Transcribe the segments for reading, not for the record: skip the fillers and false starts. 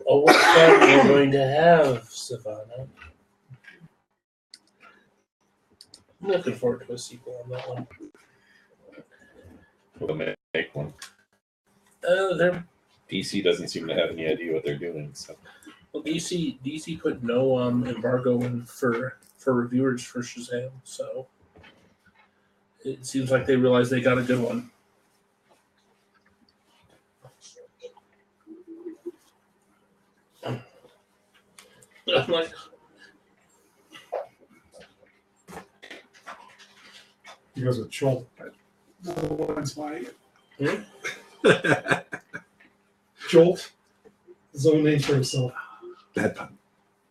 Oh, what fun we're going to have, Savannah. I'm looking forward to a sequel on that one. We'll make one. They're DC doesn't seem to have any idea what they're doing. So, well, DC put no embargo in for reviewers for Shazam, so it seems like they realized they got a good one. I'm like, He goes with Jolt, but no one's buying it. Jolt, his own name for himself. Bad pun.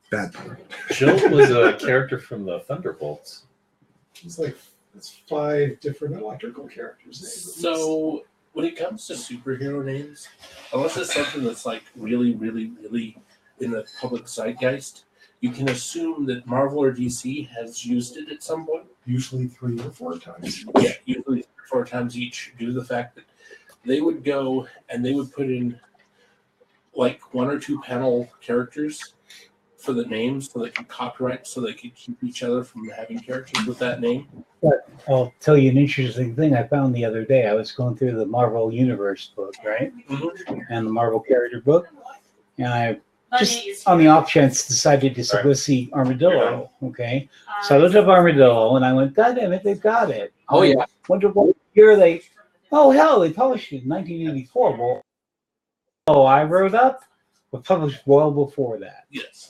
Bad pun. Jolt was a character from the Thunderbolts. It's like it's 5 different electrical characters. so when it comes to superhero names, unless it's something that's like really, really, really in the public zeitgeist, you can assume that Marvel or DC has used it at some point. Usually 3 or 4 times. Yeah, usually 3 or 4 times each, due to the fact that they would go and they would put in like 1 or 2 panel characters for the names so they could copyright, so they could keep each other from having characters with that name. But I'll tell you an interesting thing I found the other day. I was going through the Marvel Universe book, right? Mm-hmm. And the Marvel character book. And I just on the off chance decided to go see Armadillo. Okay. So I looked up Armadillo and I went, God damn it, they've got it. Oh, yeah. Wonder what year they hell, they published it in 1984. Well, I wrote up was published well before that. Yes.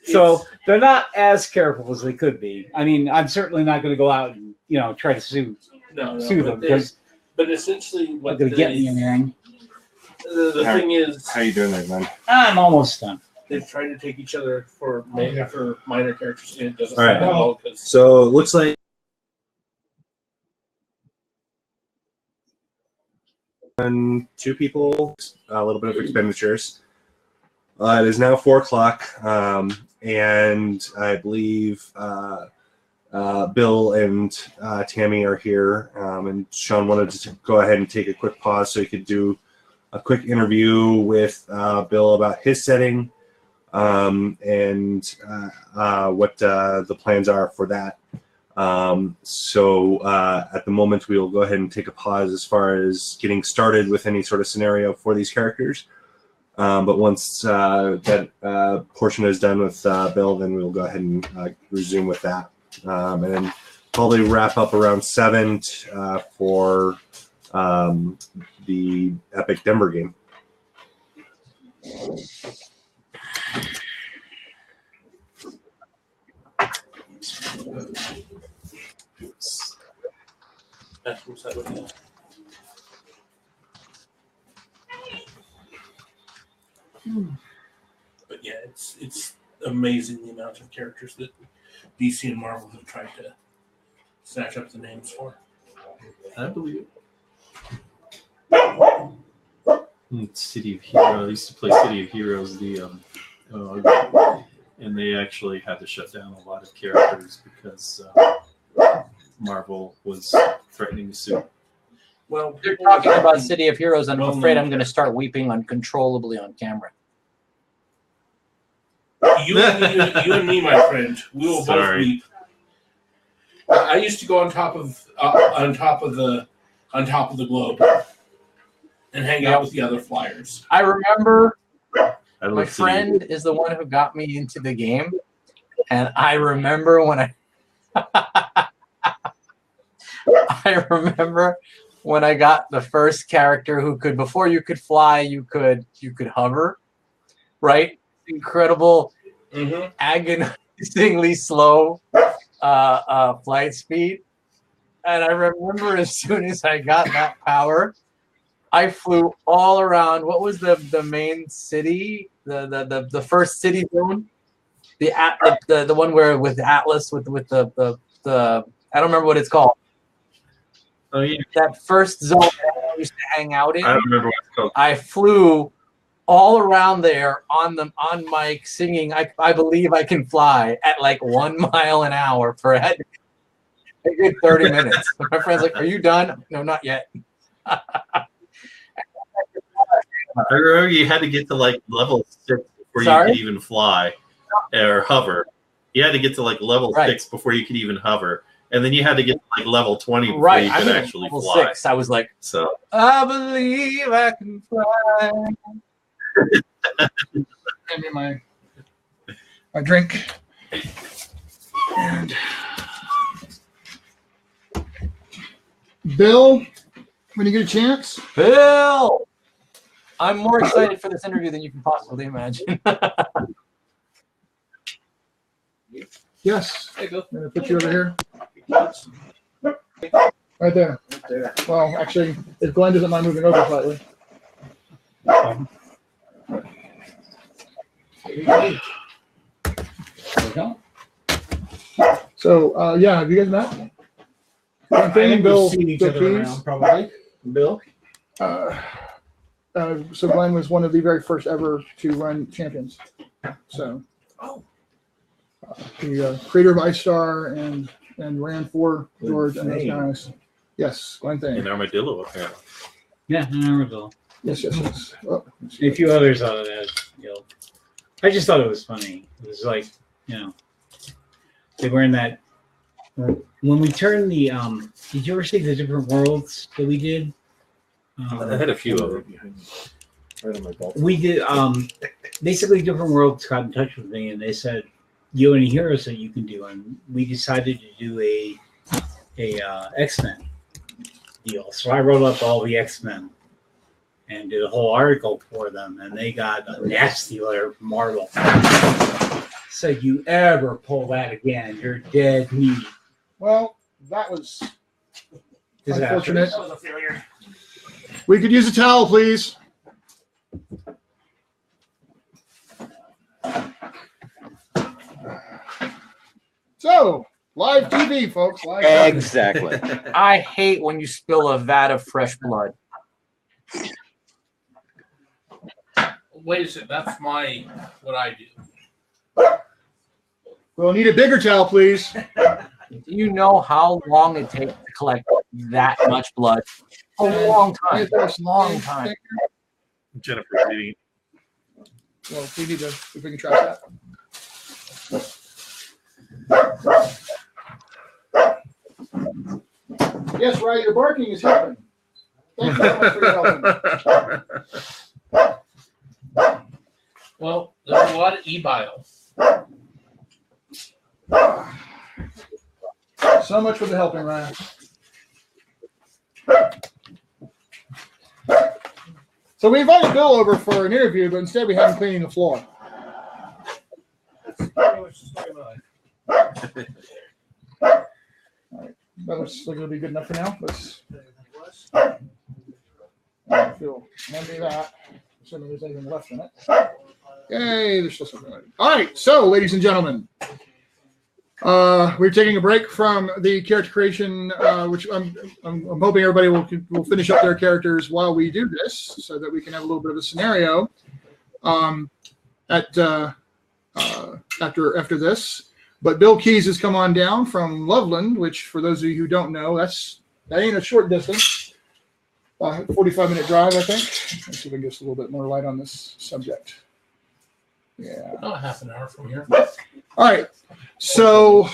So they're not as careful as they could be. I mean, I'm certainly not going to go out and try to sue them because. But essentially, what they're going to get me in there. The thing is, How you doing there, man? I'm almost done. They've tried to take each other for minor characters, and it doesn't All right. sound well because So it looks like 2 people, a little bit of expenditures. It is now 4 o'clock, and I believe Bill and Tammy are here, and Sean wanted to go ahead and take a quick pause so he could do a quick interview with Bill about his setting and what the plans are for that. So at the moment, we will go ahead and take a pause as far as getting started with any sort of scenario for these characters. But once that portion is done with Bill, then we'll go ahead and resume with that. And then probably wrap up around 7 for the Epic Denver game. But yeah, it's amazing the amount of characters that DC and Marvel have tried to snatch up the names for. I believe it. City of Heroes. I used to play City of Heroes, and they actually had to shut down a lot of characters because Marvel was threatening to sue. Well, You're talking about City of Heroes, and I'm afraid I'm going to start weeping uncontrollably on camera. You and me, my friend, we will both weep. I used to go on top of the globe and hang out with the other flyers. I remember my friend is the one who got me into the game, and I remember when I got the first character who could, before you could fly, you could hover, right? Incredible, agonizingly slow flight speed. And I remember as soon as I got that power, I flew all around. What was the main city? The first city zone? The one where with Atlas with the I don't remember what it's called. Oh yeah, that first zone I used to hang out in. I don't remember what it's called. I flew all around there on mic singing I Believe I Can Fly at like 1 mile an hour for a good 30 minutes. My friend's like, "Are you done?" No, not yet. I remember you had to get to like level 6 before Sorry? you could even fly or hover. You had to get to like level Right. 6 before you could even hover, and then you had to get to like level 20 before Right, you I'm could in actually level fly. 6. I was like, So I believe I can fly. Hand me my drink. And Bill, when you get a chance, Bill! I'm more excited for this interview than you can possibly imagine. yes. Hey, Bill. I'm gonna put you over here. Right there. Well, actually, if Glenn doesn't mind moving over slightly. So, yeah, have you guys met? I think we've Bill, seen each Bill other Keys. around, probably. Bill? So Glenn was one of the very first ever to run champions. So, the creator of Ice Star and ran for George and those Thain. guys. Yes, Glenn Thain. an armadillo apparently. Yeah, I remember Bill. Yes. Oh, A few others on it, I just thought it was funny. It was like, they were in that. When we turned the, did you ever see the different worlds that we did? I had a few of them. Right on my belt. We did, basically different worlds got in touch with me and they said, you have any heroes that you can do? And we decided to do a X-Men deal. So I wrote up all the X-Men and did a whole article for them, and they got a nasty letter from Marvel. Said, you ever pull that again, you're dead meat. well, that was unfortunate. That was a failure. We could use a towel, please. So, live TV, folks. Live TV. Exactly. I hate when you spill a vat of fresh blood. Wait a second. That's what I do. We'll need a bigger towel, please. Do you know how long it takes to collect that much blood? A long time. Long time. Jennifer's eating. Well, if we need to, if we can track that. Yes, Riah, your barking is helping. Thank you very much for your helping. Well, there's a lot of ebil. So much for the helping, Riah. So we invited Bill over for an interview, but instead we had him cleaning the floor. That looks like it'll be good enough for now. Let's feel handy that. Assuming there's anything left in it. Yay, there's still something left. All right, so ladies and gentlemen, we're taking a break from the character creation, which I'm hoping everybody will finish up their characters while we do this, so that we can have a little bit of a scenario after this. But Bill Keys has come on down from Loveland, which for those of you who don't know, that ain't a short distance. 45-minute drive, I think. Let's see if I can get a little bit more light on this subject. Yeah. About half an hour from here. All right. So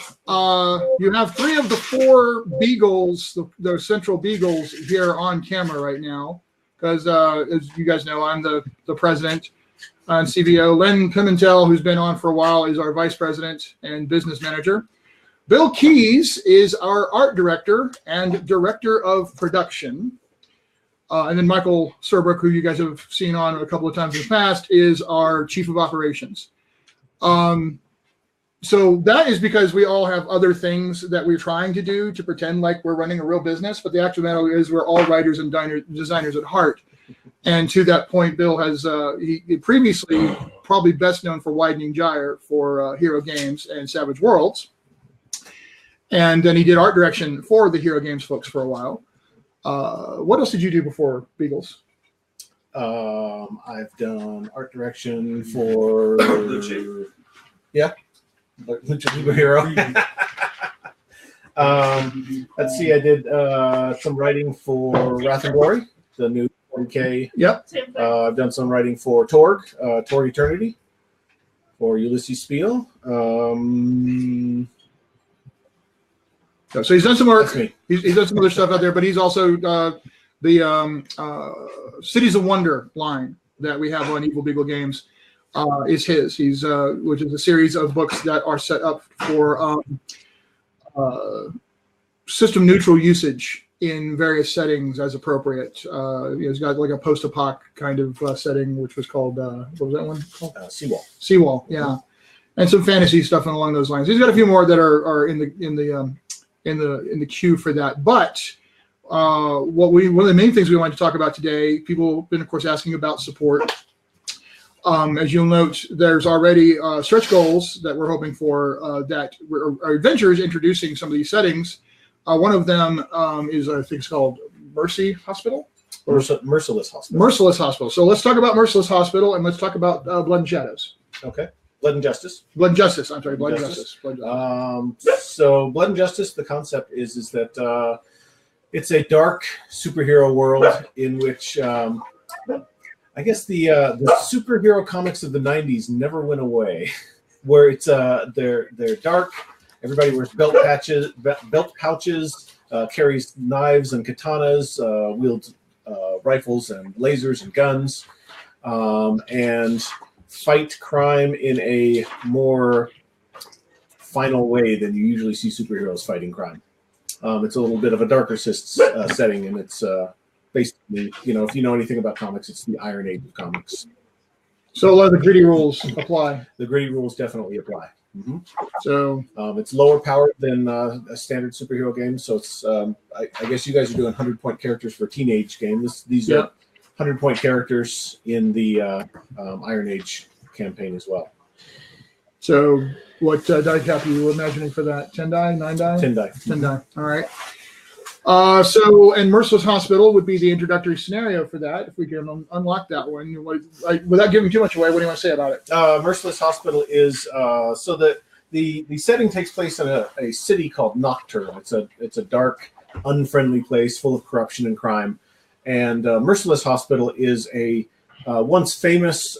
you have 3 of the 4 beagles, the central beagles, here on camera right now, because as you guys know, I'm the president and CVO. Len Pimentel, who's been on for a while, is our vice president and business manager. Bill Keys is our art director and director of production. And then Michael Serbrook, who you guys have seen on a couple of times in the past, is our chief of operations. So that is because we all have other things that we're trying to do to pretend like we're running a real business, but the actual matter is we're all writers and designers at heart. And to that point, Bill has he previously probably best known for Widening Gyre for Hero Games and Savage Worlds. And then he did art direction for the Hero Games folks for a while. What else did you do before Beagles? I've done art direction for Lucha Superhero. Let's see, I did some writing for Wrath and Glory, the new 40K. Yep. I've done some writing for Torg Eternity, for Ulysses Spiel. So he's done some work. That's me. He's done some other stuff out there, but he's also the Cities of Wonder line that we have on Evil Beagle Games is his. He's which is a series of books that are set up for system neutral usage in various settings as appropriate. He's got like a post-apoc kind of setting, which was called what was that one called? Seawall. Seawall, yeah, and some fantasy stuff along those lines. He's got a few more that are in the queue for that. But one of the main things we wanted to talk about today, people have been, of course, asking about support. As you'll note, there's already stretch goals that we're hoping for that our adventures introducing some of these settings. One of them is, I think it's called Mercy Hospital? Merciless Hospital. Merciless Hospital. So let's talk about Merciless Hospital, and let's talk about Blood and Shadows. Okay. Blood and Justice. Blood and Justice. I'm sorry, Blood and Justice. Blood and Justice. So Blood and Justice, the concept is that it's a dark superhero world in which I guess the superhero comics of the 90s never went away, where it's they're dark. Everybody wears belt pouches, carries knives and katanas, wields rifles and lasers and guns, and fight crime in a more final way than you usually see superheroes fighting crime. It's a little bit of a darker setting, and it's basically, if you know anything about comics, it's the Iron Age of comics. So a lot of the gritty rules apply. The gritty rules definitely apply. Mm-hmm. So it's lower powered than a standard superhero game. So it's I guess you guys are doing 100-point characters for a teenage game. These are 100-point characters in the Iron Age campaign as well. So what die cap are you imagining for that? 10 die, 9 die? 10 die. 10 die. All right. And Merciless Hospital would be the introductory scenario for that. If we can unlock that one, without giving too much away, what do you want to say about it? Merciless Hospital is so that the setting takes place in a city called Nocturne. It's a dark, unfriendly place full of corruption and crime. And Merciless Hospital is a once famous,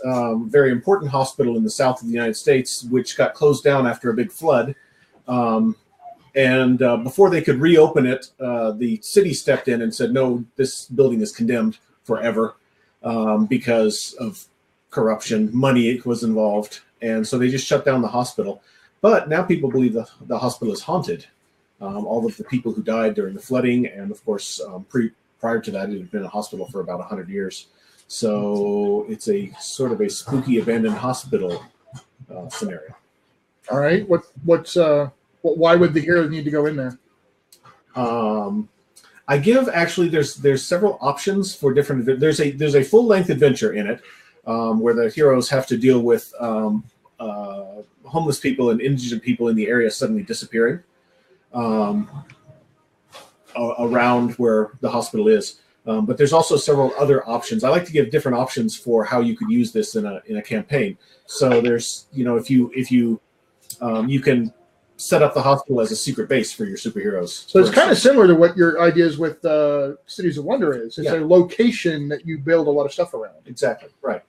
very important hospital in the south of the United States, which got closed down after a big flood. And before they could reopen it, the city stepped in and said, no, this building is condemned forever because of corruption. Money was involved. And so they just shut down the hospital. But now people believe the hospital is haunted. All of the people who died during the flooding, and of course, prior to that, it had been a hospital for about 100 years. So it's a sort of a spooky abandoned hospital scenario. All right. Why would the heroes need to go in there? I give actually there's several options for different. There's a full length adventure in it where the heroes have to deal with homeless people and indigent people in the area suddenly disappearing around where the hospital is. But there's also several other options. I like to give different options for how you could use this in a campaign. So there's if you can set up the hospital as a secret base for your superheroes. So it's kind of similar to what your ideas with Cities of Wonder is. It's a location that you build a lot of stuff around. Exactly. Right.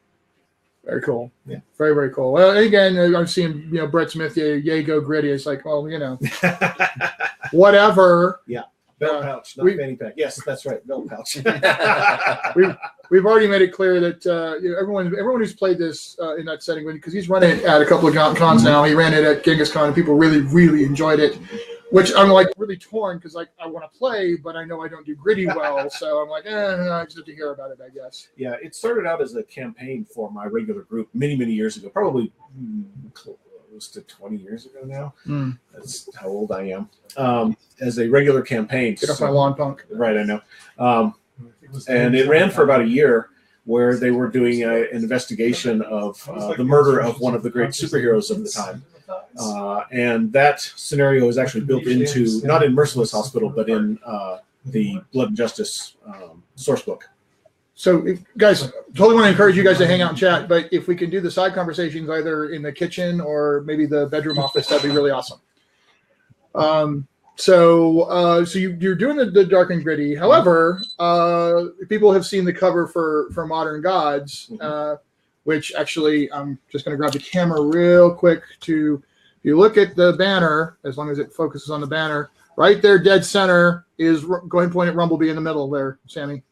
Very cool. Yeah. Very, very cool. Well, again, I'm seeing, Brett Smith, yay, go gritty. It's like, well, whatever. Yeah. Belt pouch, not fanny pack. Yes, that's right. Belt pouch. We've already made it clear that everyone who's played this in that setting, because he's run it at a couple of cons now. He ran it at Genghis Khan, and people really, really enjoyed it. Which I'm like really torn because I want to play, but I know I don't do gritty well. So I'm like, I just have to hear about it, I guess. Yeah, it started out as a campaign for my regular group many, many years ago. Probably close to 20 years ago now. That's how old I am. As a regular campaign. Get off my lawn, punk. Right, I know. And it ran for about a year, where they were doing an investigation of the murder of one of the great superheroes of the time. And that scenario is actually built into, not in Merciless Hospital, but in the Blood and Justice source book. So, guys, totally want to encourage you guys to hang out and chat, but if we can do the side conversations either in the kitchen or maybe the bedroom office, that'd be really awesome. So you're doing the dark and gritty. However, people have seen the cover for Modern Gods, which actually I'm just going to grab the camera real quick to. If you look at the banner, as long as it focuses on the banner, right there, dead center is go ahead and point at Rumblebee in the middle there, Sammy.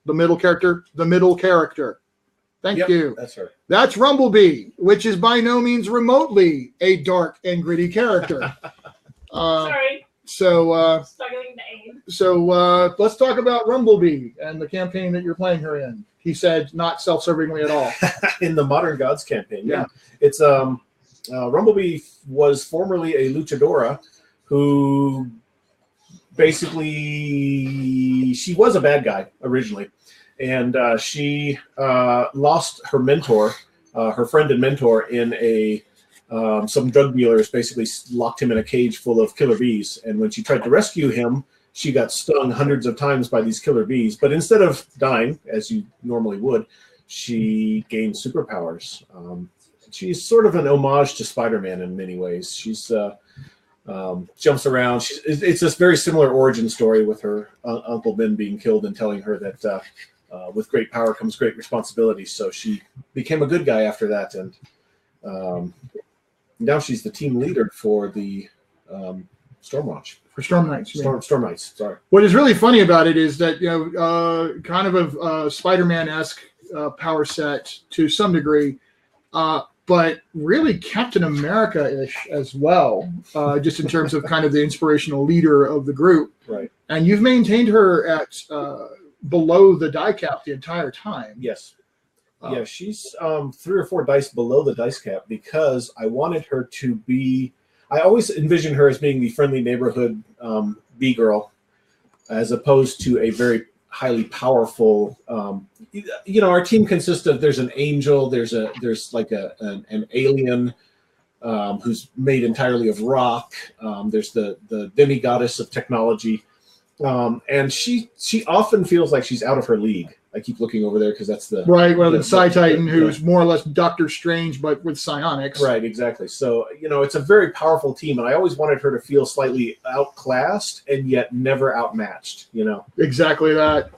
The middle character. Thank you. That's her. That's Rumblebee, which is by no means remotely a dark and gritty character. Sorry. So Struggling to aim. So let's talk about Rumblebee and the campaign that you're playing her in. He said, not self-servingly at all. In the Modern Gods campaign, Yeah. It's Rumblebee was formerly a luchadora who basically she was a bad guy originally, and she lost her mentor, her friend and mentor, in a some drug dealers basically locked him in a cage full of killer bees. And when she tried to rescue him, she got stung hundreds of times by these killer bees. But instead of dying, as you normally would, she gained superpowers. She's sort of an homage to Spider-Man in many ways. She's jumps around. It's this very similar origin story with her Uncle Ben being killed and telling her that with great power comes great responsibility. So she became a good guy after that. And now she's the team leader for the Stormwatch. For Storm Knights. Storm Knights, sorry. What is really funny about it is that, kind of a Spider-Man-esque power set to some degree, but really Captain America-ish as well, just in terms of kind of the inspirational leader of the group. Right. And you've maintained her at below the die cap the entire time. Yes. Yeah, she's 3 or 4 dice below the dice cap because I wanted her to be. I always envisioned her as being the friendly neighborhood bee girl, as opposed to a very highly powerful. Our team consists of there's an angel, there's like an alien who's made entirely of rock. There's the demigoddess of technology, and she often feels like she's out of her league. I keep looking over there because that's the right. Well, then Titan, who's more or less Doctor Strange, but with psionics. Right, exactly. So it's a very powerful team, and I always wanted her to feel slightly outclassed and yet never outmatched. Exactly that.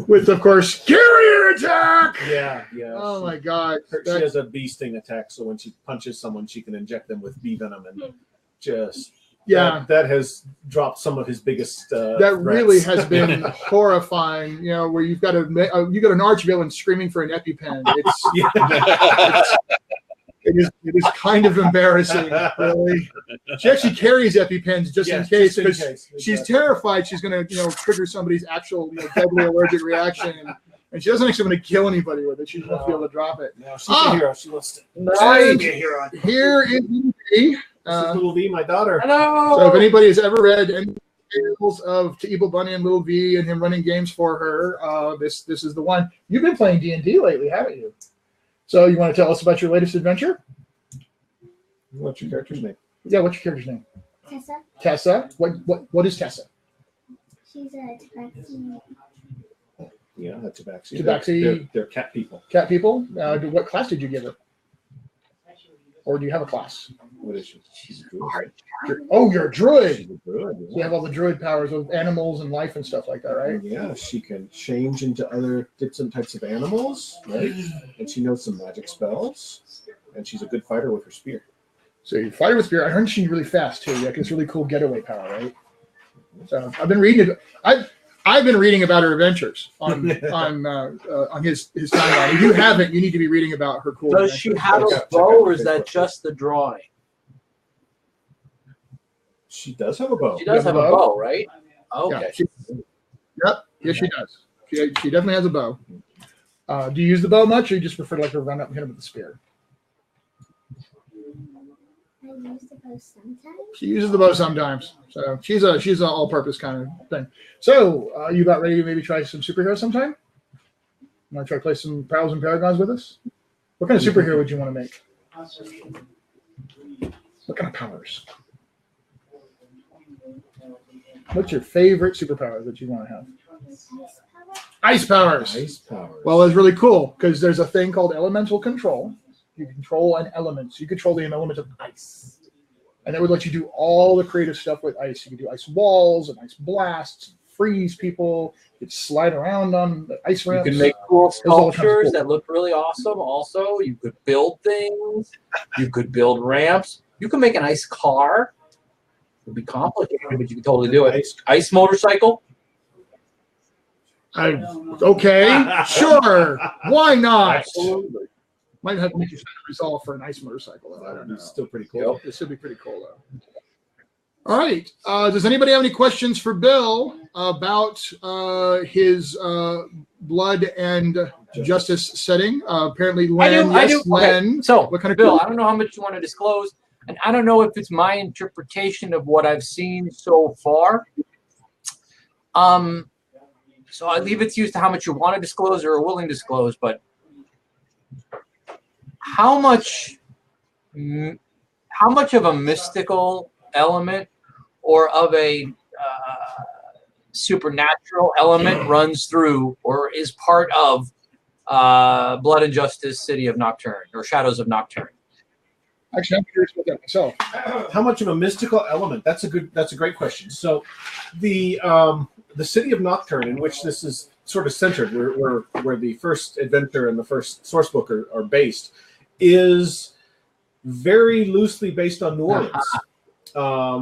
With, of course, carrier attack. Yeah. Oh my God. She has a bee sting attack, so when she punches someone, she can inject them with bee venom, and just. Yeah, that has dropped some of his biggest. That threats. really has been horrifying. Where you've got an arch villain screaming for an EpiPen. It is kind of embarrassing, really. She actually carries EpiPens just in case because she's terrified she's going to trigger somebody's actual deadly allergic reaction, and she doesn't actually want to kill anybody with it. She's going to be able to drop it. No, she's a hero. She wants to. Nice. Here is me. This is Little V, my daughter. Hello. So if anybody has ever read any tales of Ebil, Bunneh, and Little V and him running games for her, this is the one. You've been playing D&D lately, haven't you? So you want to tell us about your latest adventure? What's your character's name? Yeah, what's your character's name? Tessa. Tessa? What is Tessa? She's a tabaxi. Yeah, a tabaxi. Tabaxi. They're cat people. Cat people? What class did you give her? Or do you have a class? What is she? She's a druid. You're a druid. She's a druid. Yeah. So you have all the druid powers of animals and life and stuff like that, right? Yeah, she can change into other different types of animals, right? And she knows some magic spells. And she's a good fighter with her spear. So you fight her with spear. I heard she's really fast too. Yeah, it's really cool getaway power, right? So I've been reading it. I've been reading about her adventures on his timeline. If you haven't, you need to be reading about her cool. Does she have a bow, or is that just the drawing? She does have a bow. She does have a bow, right? Okay. Yeah, yes, she does. She definitely has a bow. Do you use the bow much, or you just prefer to run up and hit him with the spear? I use the bow sometimes. She uses the bow sometimes. So she's an all-purpose kind of thing. So you about ready to maybe try some superheroes sometime? You want to try to play some Pals and Paragons with us? What kind of superhero would you want to make? What kind of powers? What's your favorite superpower that you want to have? Ice powers. Ice powers. Well, it's really cool because there's a thing called elemental control. You control an element. So you control the element of ice. and it would let you do all the creative stuff with ice. You could do ice walls and ice blasts, freeze people. You could slide around on the ice You ramps. can make cool all kinds of cool. sculptures that look really awesome. Also, you could build things. You could build ramps. You can make an ice car. It would be complicated, but you can totally do it. Ice motorcycle. Okay, sure. Why not? Absolutely. Might have to make you resolve for an ice motorcycle. Though. I don't know. It's still pretty cool. It should be pretty cool, though. All right. Does anybody have any questions for Bill about his blood and justice setting? Apparently, Len. I do. Len. Okay. So, what kind of Bill, I don't know how much you want to disclose, and I don't know if it's my interpretation of what I've seen so far. So I leave it to you as to how much you want to disclose or are willing to disclose, but how much of a mystical element or of a supernatural element runs through or is part of Blood and Justice City of Nocturne or Shadows of Nocturne? Actually, I'm curious about that myself. How much of a mystical element? That's a great question. So, the city of Nocturne, in which this is sort of centered, where the first adventure and the first source book are based, is very loosely based on New Orleans,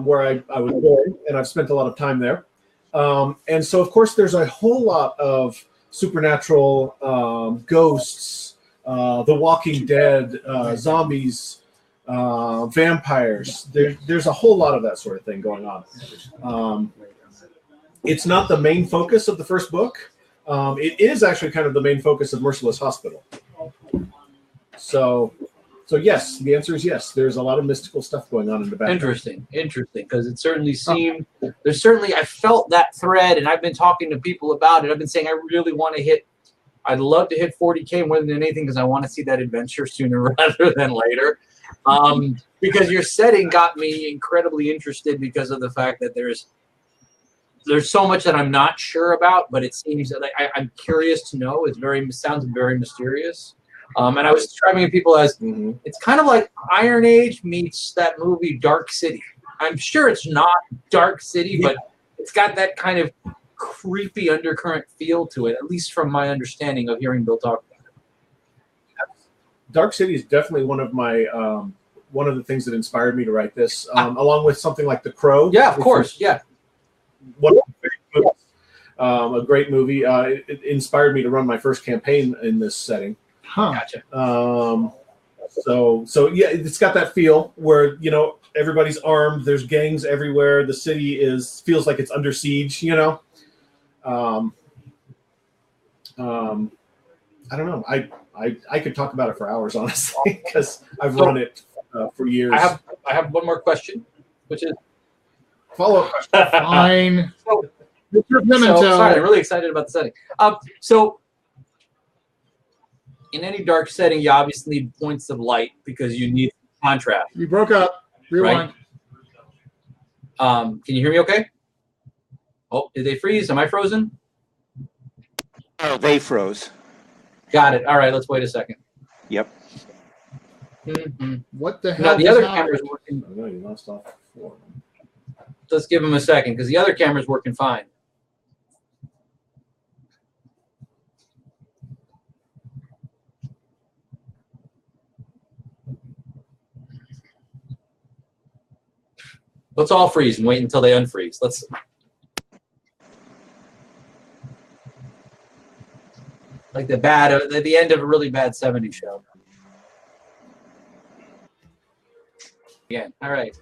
where I was born, and I've spent a lot of time there. And so, of course, there's a whole lot of supernatural ghosts, The Walking Dead, zombies, vampires. There's a whole lot of that sort of thing going on. It's not the main focus of the first book. It is actually kind of the main focus of Merciless Hospital. So yes, the answer is yes. There's a lot of mystical stuff going on in the background. Interesting, because it certainly seemed I felt that thread, and I've been talking to people about it. I've been saying I really want to hit. I'd love to hit 40K more than anything because I want to see that adventure sooner rather than later. Because your setting got me incredibly interested because of the fact that there's so much that I'm not sure about, but it seems that I'm curious to know. Sounds very mysterious. And I was describing to people as it's kind of like Iron Age meets that movie Dark City. I'm sure it's not Dark City, but it's got that kind of creepy undercurrent feel to it, at least from my understanding of hearing Bill talk about it. Dark City is definitely one of the things that inspired me to write this, along with something like The Crow. Yeah, of course. Yeah. One of the movies, a great movie. It inspired me to run my first campaign in this setting. Gotcha. So yeah, it's got that feel where everybody's armed. There's gangs everywhere. The city feels like it's under siege. I don't know. I could talk about it for hours, honestly, because I've run it for years. I have one more question, which is follow-up question. Fine. Sorry, I'm really excited about the setting. So in any dark setting, you obviously need points of light because you need contrast. You broke up. Rewind. Right? Can you hear me okay? Oh, did they freeze? Am I frozen? Oh, they froze. Got it. All right, let's wait a second. Yep. What the hell? Now, the other camera's working. I know you lost off 4. Let's give them a second because the other camera's working fine. Let's all freeze and wait until they unfreeze. Let's. Like the end of a really bad 70s show. Again. All right.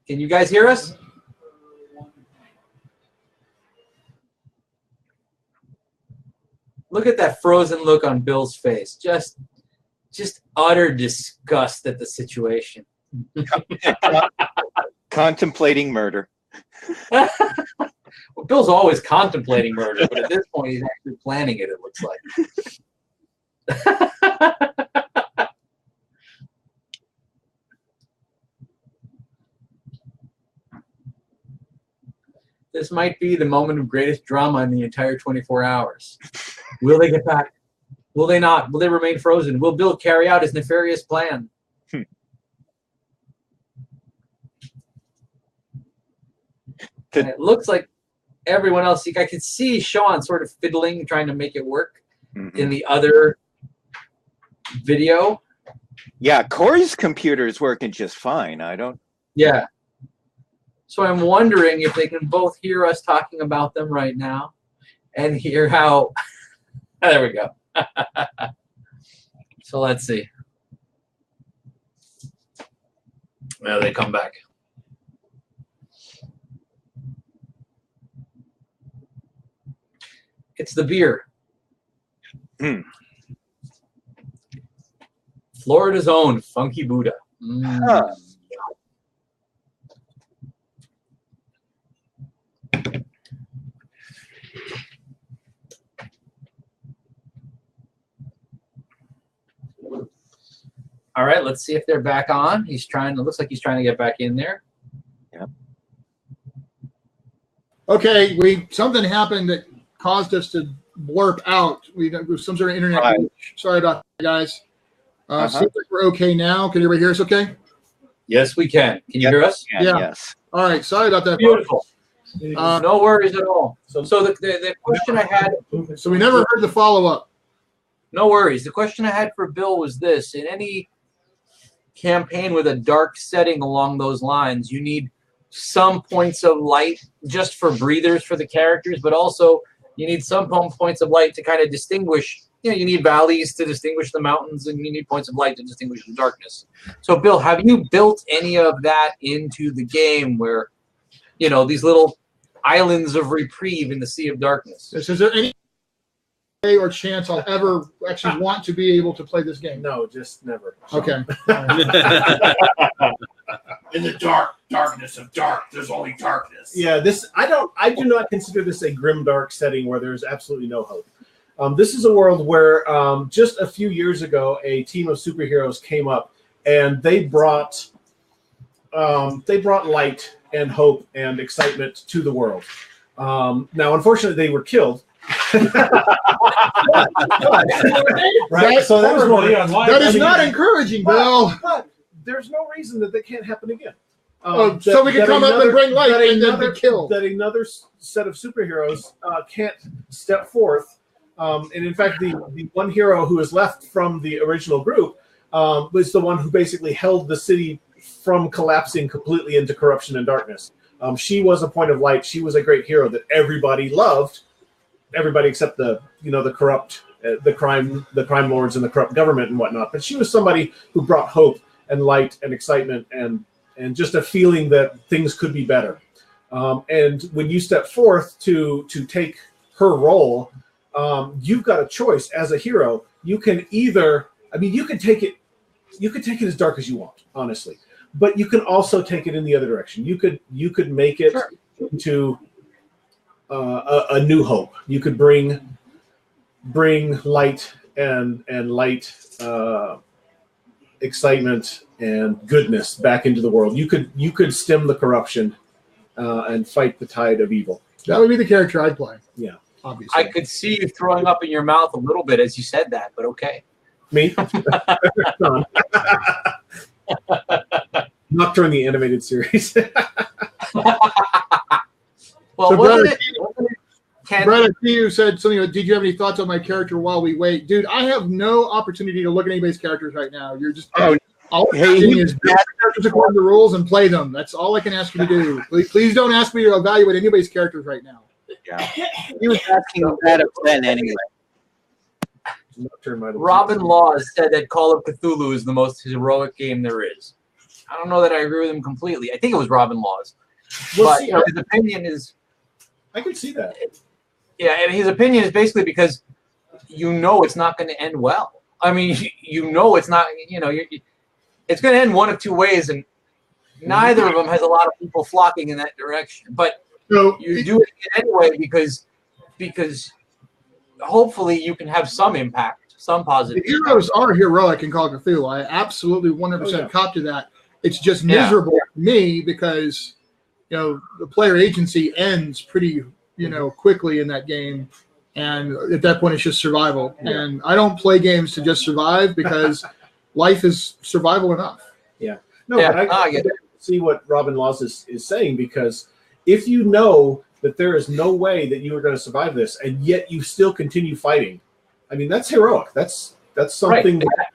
Can you guys hear us? Look at that frozen look on Bill's face. Just utter disgust at the situation. Contemplating murder. Well, Bill's always contemplating murder, but at this point he's actually planning it, it looks like. This might be the moment of greatest drama in the entire 24 hours. Will they get back? Will they not? Will they remain frozen? Will Bill carry out his nefarious plan? And it looks like everyone else. I could see Sean sort of fiddling, trying to make it work in the other video. Yeah, Cory's computer is working just fine. I don't. Yeah. So I'm wondering if they can both hear us talking about them right now and hear how. There we go. So let's see. Now they come back. It's the beer. Florida's own Funky Buddha. Huh. All right, let's see if they're back on. He's trying. It looks like he's trying to get back in there. Yeah. Okay, something happened that caused us to blurp out. We some sort of internet glitch. Sorry about that, guys. Seems like we're okay now. Can everybody hear us okay? Yes, we can. Can you hear us? Yeah. Yes. All right, sorry about that. Beautiful. No worries at all. So the question I had. So we never heard the follow-up. No worries. The question I had for Bill was this: in any campaign with a dark setting along those lines, you need some points of light just for breathers for the characters, but also you need some points of light to kind of distinguish. You need valleys to distinguish the mountains, and you need points of light to distinguish the darkness. So, Bill, have you built any of that into the game where, these little islands of reprieve in the sea of darkness? Is there any way or chance I'll ever actually want to be able to play this game? No, just never. Okay. In the darkness of dark, there's only darkness. Yeah, I do not consider this a grim dark setting where there's absolutely no hope. This is a world where just a few years ago, a team of superheroes came up and they brought light and hope and excitement to the world. Now, unfortunately, they were killed. Right? So that is not encouraging, Bill. But there's no reason that can't happen again. So we can come up and bring light and then be killed. That another set of superheroes can't step forth. And in fact, the one hero who is left from the original group was the one who basically held the city from collapsing completely into corruption and darkness. She was a point of light. She was a great hero that everybody loved. Everybody except the corrupt, the crime lords and the corrupt government and whatnot. But she was somebody who brought hope and light and excitement and just a feeling that things could be better. And when you step forth to take her role, you've got a choice as a hero. You can either, you can take it as dark as you want, honestly, but you can also take it in the other direction. You could make it into a new hope. You could bring light and light, excitement and goodness back into the world. You could stem the corruption and fight the tide of evil. That would be the character I'd play. Yeah. Obviously. I could see you throwing up in your mouth a little bit as you said that, but okay. Me? Nocturne, the animated series. Well, So wasn't Brad, I see you said something. Did you have any thoughts on my character while we wait? Dude, I have no opportunity to look at anybody's characters right now. You're just all I'm asking is build characters according to the rules and play them. That's all I can ask you to do. Please don't ask me to evaluate anybody's characters right now. Yeah. He was asking that of Ben anyway. Robin Laws said that Call of Cthulhu is the most heroic game there is. I don't know that I agree with him completely. I think it was Robin Laws. Well, but see, his opinion is... I can see that. Yeah, and his opinion is basically because it's not going to end well. I mean, it's not, it's going to end one of two ways, and neither of them has a lot of people flocking in that direction. But you do it anyway because hopefully you can have some impact, some positive. The heroes are heroic in Call of Cthulhu. I absolutely 100% cop to that. It's just miserable for me because the player agency ends pretty quickly in that game, and at that point it's just survival. And I don't play games to just survive because life is survival enough. Yeah. No, but I see what Robin Laws is saying, because if you know that there is no way that you are going to survive this, and yet you still continue fighting, I mean, that's heroic. That's something. Right.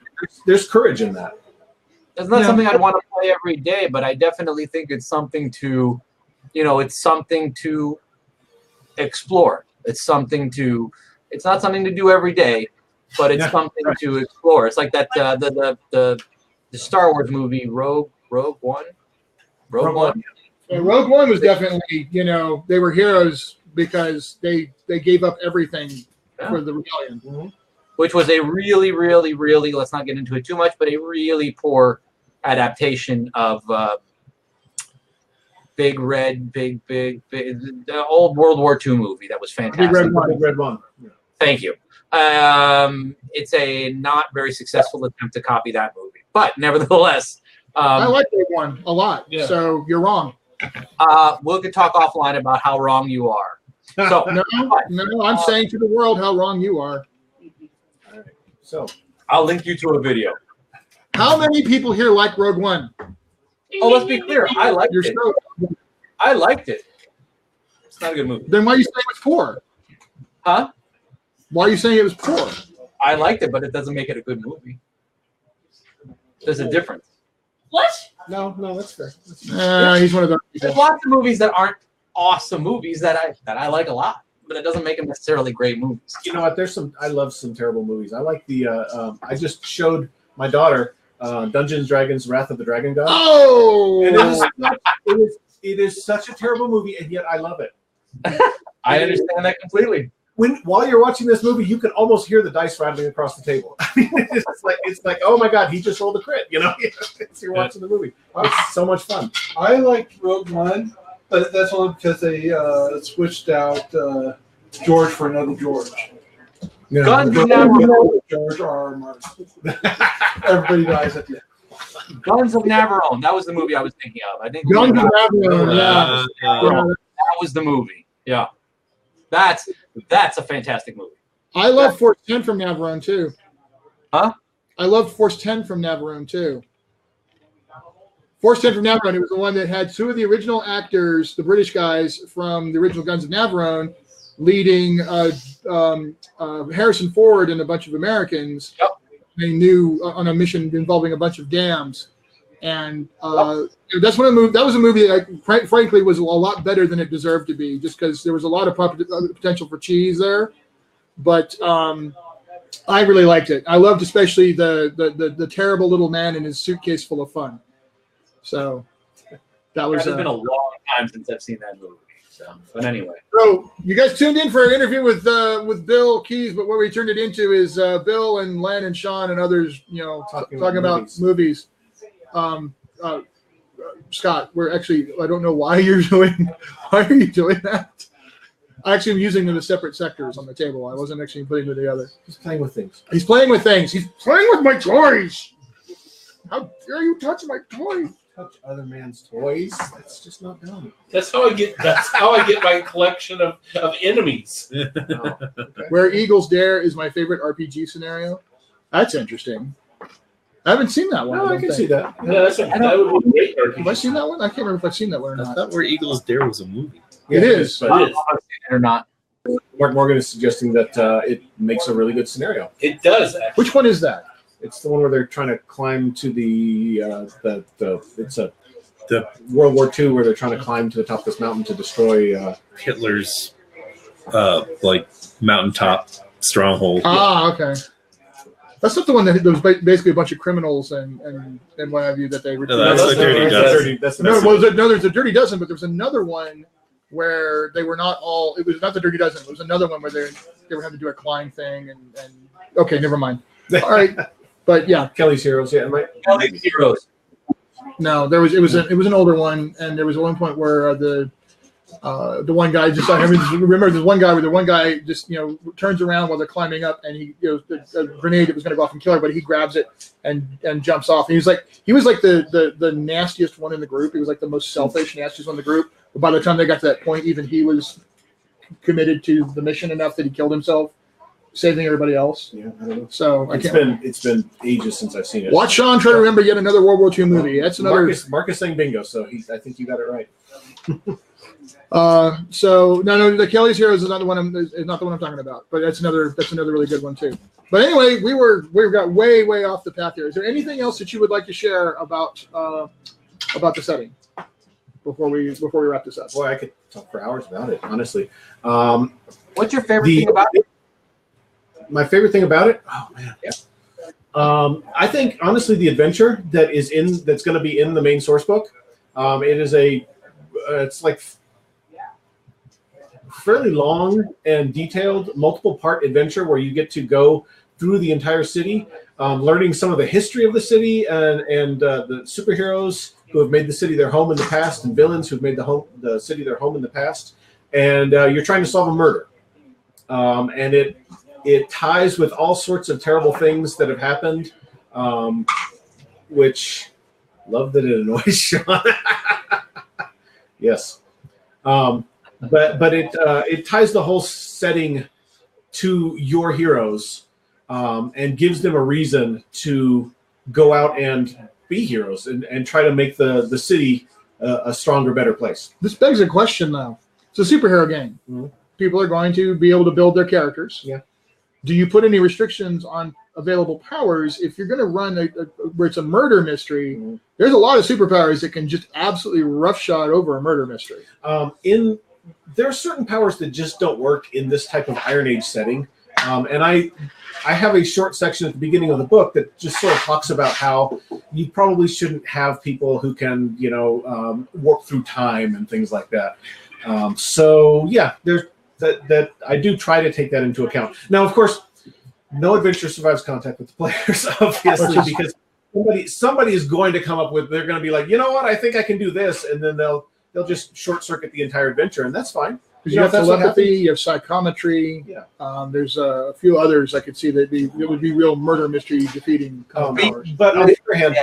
There's courage in that. It's not Yeah. something I'd want to play every day, but I definitely think it's something to, it's something to explore. It's not something to do every day, but it's something to explore. It's like that the Star Wars movie Rogue One. Rogue One. Yeah, Rogue One was definitely, they were heroes because they gave up everything for the rebellion. Mm-hmm. Which was a really, really, really, let's not get into it too much, but a really poor adaptation of the old World War II movie that was fantastic. Big Red One. Yeah. Thank you. It's a not very successful attempt to copy that movie, but nevertheless, I like Rogue One a lot. Yeah. So you're wrong. we could talk offline about how wrong you are. So No, I'm saying to the world how wrong you are. All right. So I'll link you to a video. How many people here like Rogue One? Oh, let's be clear. I liked You're it. so, I liked it. It's not a good movie. then why are you saying it's poor? Huh? Why are you saying it was poor? I liked it, but it doesn't make it a good movie. There's a difference. What? no, that's fair. That's fair. He's one of those There's people. lots of movies that aren't awesome movies that I like a lot, but it doesn't make them necessarily great movies. You know what? I love some terrible movies. I like the. I just showed my daughter Dungeons Dragons: Wrath of the Dragon God. Oh! And it is such a terrible movie, and yet I love it. I understand that completely. While you're watching this movie, you can almost hear the dice rattling across the table. I mean, it's like, oh my god, he just rolled a crit. You're watching the movie. It's so much fun. I liked Rogue One, but that's only because they switched out George for another George. Guns of Navarone. George R. R. Martin. Everybody dies at the end. Guns of Navarone. That was the movie I was thinking of. I think Guns of Navarone, yeah. that was the movie. Yeah, that's a fantastic movie. I love Force 10 from Navarone too. Huh? I loved Force 10 from Navarone too. Force 10 from Navarone, it was the one that had two of the original actors, the British guys from the original Guns of Navarone, leading Harrison Ford and a bunch of Americans. Yep. They knew on a mission involving a bunch of dams, and that's one of the movies. That was a movie that, frankly, was a lot better than it deserved to be, just because there was a lot of potential for cheese there. But I really liked it. I loved especially the terrible little man in his suitcase full of fun. So that was. It's been a long time since I've seen that movie. So, but anyway. So you guys tuned in for an interview with Bill Keys, but what we turned it into is Bill and Len and Sean and others, talking about movies. Scott, we're actually, I don't know why you're doing. Why are you doing that? I actually am using them as separate sectors on the table. I wasn't actually putting them together. He's playing with things. He's playing with things. He's playing with my toys. How dare you touch my toys? Touch other man's toys. That's just not done. That's how I get my collection of enemies. Oh, okay. Where Eagles Dare is my favorite RPG scenario. That's interesting. I haven't seen that one. No, I can see that. Yeah, that would be great. Have I seen that one? I can't remember if I've seen that one or I not. thought Where Eagles Dare was a movie. Yeah, It is. but It is. Or not. Mark Morgan is suggesting that it makes a really good scenario. It does. Actually. Which one is that? It's the one where they're trying to climb to the World War II where they're trying to climb to the top of this mountain to destroy Hitler's mountaintop stronghold. Ah, okay. That's not the one that there was basically a bunch of criminals and what have you that they No, that's the Dirty Dozen. That's the there's a Dirty Dozen, but there was another one where they were not all. It was not the Dirty Dozen. It was another one where they were having to do a climb thing and okay, never mind. All right, but yeah, Kelly's Heroes. Yeah, Kelly's Heroes. no, it was an older one, and there was one point where the one guy just remember there's one guy where the one guy just turns around while they're climbing up and he a grenade that was going to go off and kill her, but he grabs it and jumps off, and he was like the nastiest one in the group. He was like the most selfish, nastiest one in the group. But by the time they got to that point, even he was committed to the mission enough that he killed himself. saving everybody else. Yeah, I don't know. So It's been ages since I've seen it. Watch Sean try to remember yet another World War II movie. That's another. Marcus saying bingo, so I think you got it right. So no, the Kelly's Heroes is not the one I'm talking about, but that's another really good one too. But anyway, we got way off the path here. Is there anything else that you would like to share about the setting before we wrap this up? Boy, I could talk for hours about it, honestly. What's your favorite thing about it? My favorite thing about it? Oh man. Yeah. I think honestly the adventure that's going to be in the main source book. It's like fairly long and detailed, multiple part adventure where you get to go through the entire city, learning some of the history of the city and the superheroes who have made the city their home in the past and villains who've made the city their home in the past. And you're trying to solve a murder. And it ties with all sorts of terrible things that have happened, which love that it annoys Sean. Yes. But it ties the whole setting to your heroes and gives them a reason to go out and be heroes and try to make the city a stronger, better place. This begs a question, though. It's a superhero game. Mm-hmm. People are going to be able to build their characters. Yeah. Do you put any restrictions on available powers if you're going to run where it's a murder mystery? Mm-hmm. There's a lot of superpowers that can just absolutely roughshod over a murder mystery. There are certain powers that just don't work in this type of Iron Age setting. And I have a short section at the beginning of the book that just sort of talks about how you probably shouldn't have people who can, warp through time and things like that. So yeah, there's that I do try to take that into account. Now, of course, no adventure survives contact with the players, obviously, because somebody is going to come up with, they're going to be like, you know what, I think I can do this, and then they'll just short circuit the entire adventure, and that's fine. Because you have telepathy, you have psychometry. Yeah. There's a few others I could see that it would be real murder mystery defeating powers. But on the other hand,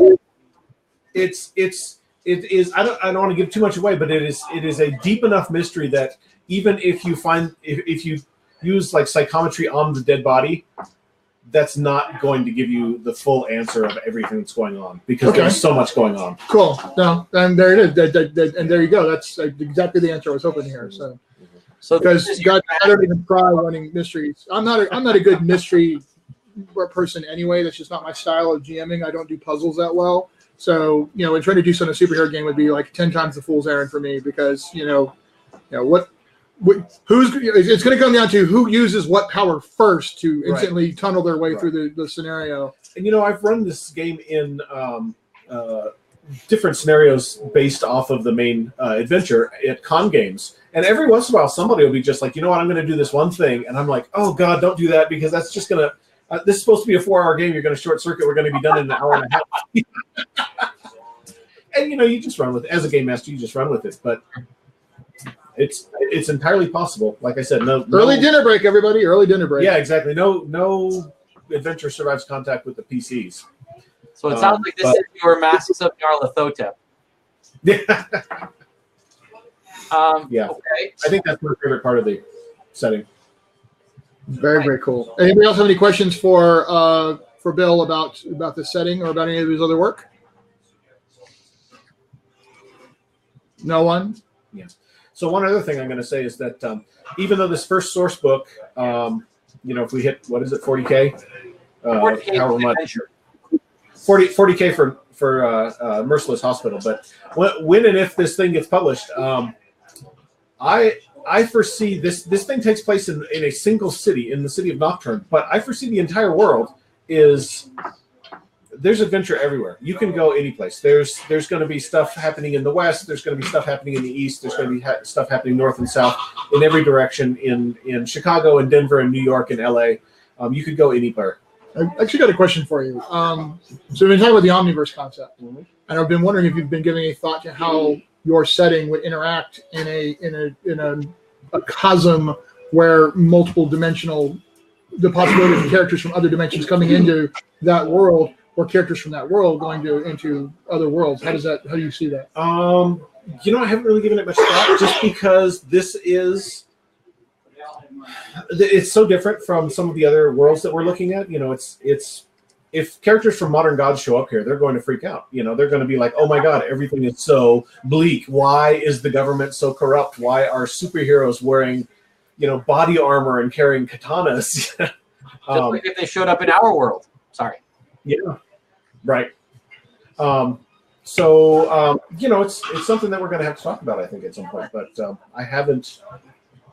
it is. I don't want to give too much away, but it is a deep enough mystery that even if you use like psychometry on the dead body, that's not going to give you the full answer of everything that's going on because there's so much going on. Cool. No, and there it is. And there you go. That's exactly the answer I was hoping to hear. So because I don't even try running mysteries. I'm not a good mystery person anyway. That's just not my style of GMing. I don't do puzzles that well. So and trying to do some superhero game would be like 10 times the fool's errand for me because it's going to come down to who uses what power first to instantly tunnel their way through the scenario. And I've run this game in different scenarios based off of the main adventure at con games, and every once in a while somebody will be just like, I'm going to do this one thing, and I'm like, oh god, don't do that because that's just going to this is supposed to be a 4-hour game. You're going to short circuit. We're going to be done in an hour and a half. And you just run with it as a game master. You just run with it, but it's entirely possible. Like I said, no early dinner break, everybody. Early dinner break. Yeah, exactly. No adventure survives contact with the PCs. So it sounds like this is your Masks of Nyarlathotep. Yeah. Yeah. Okay. I think that's my favorite part of the setting. Very, very cool. Anybody else have any questions for Bill about the setting or about any of his other work? No one? Yeah. So one other thing I'm going to say is that even though this first source book, if we hit, what is it, 40K? 40K however much. 40K for Merciless Hospital. But when and if this thing gets published, I foresee this thing takes place in a single city, in the city of Nocturne, but I foresee the entire world there's adventure everywhere. You can go any place. There's going to be stuff happening in the west. There's going to be stuff happening in the east. There's going to be stuff happening north and south in every direction in Chicago and Denver and New York and LA. You could go anywhere. I actually got a question for you. So we've been talking about the omniverse concept, and I've been wondering if you've been giving a thought to how your setting would interact in a cosm where multiple dimensional, the possibility of characters from other dimensions coming into that world, or characters from that world going into other worlds. How do you see that? I haven't really given it much thought, just because this is It's so different from some of the other worlds that we're looking at. You know, it's if characters from Modern Gods show up here, they're going to freak out. You know, they're going to be like, "Oh my God, everything is so bleak. Why is the government so corrupt? Why are superheroes wearing, you know, body armor and carrying katanas?" Just like if they showed up in our world. Sorry. Yeah. Right. You know, it's something that we're going to have to talk about, I think, at some point. But I haven't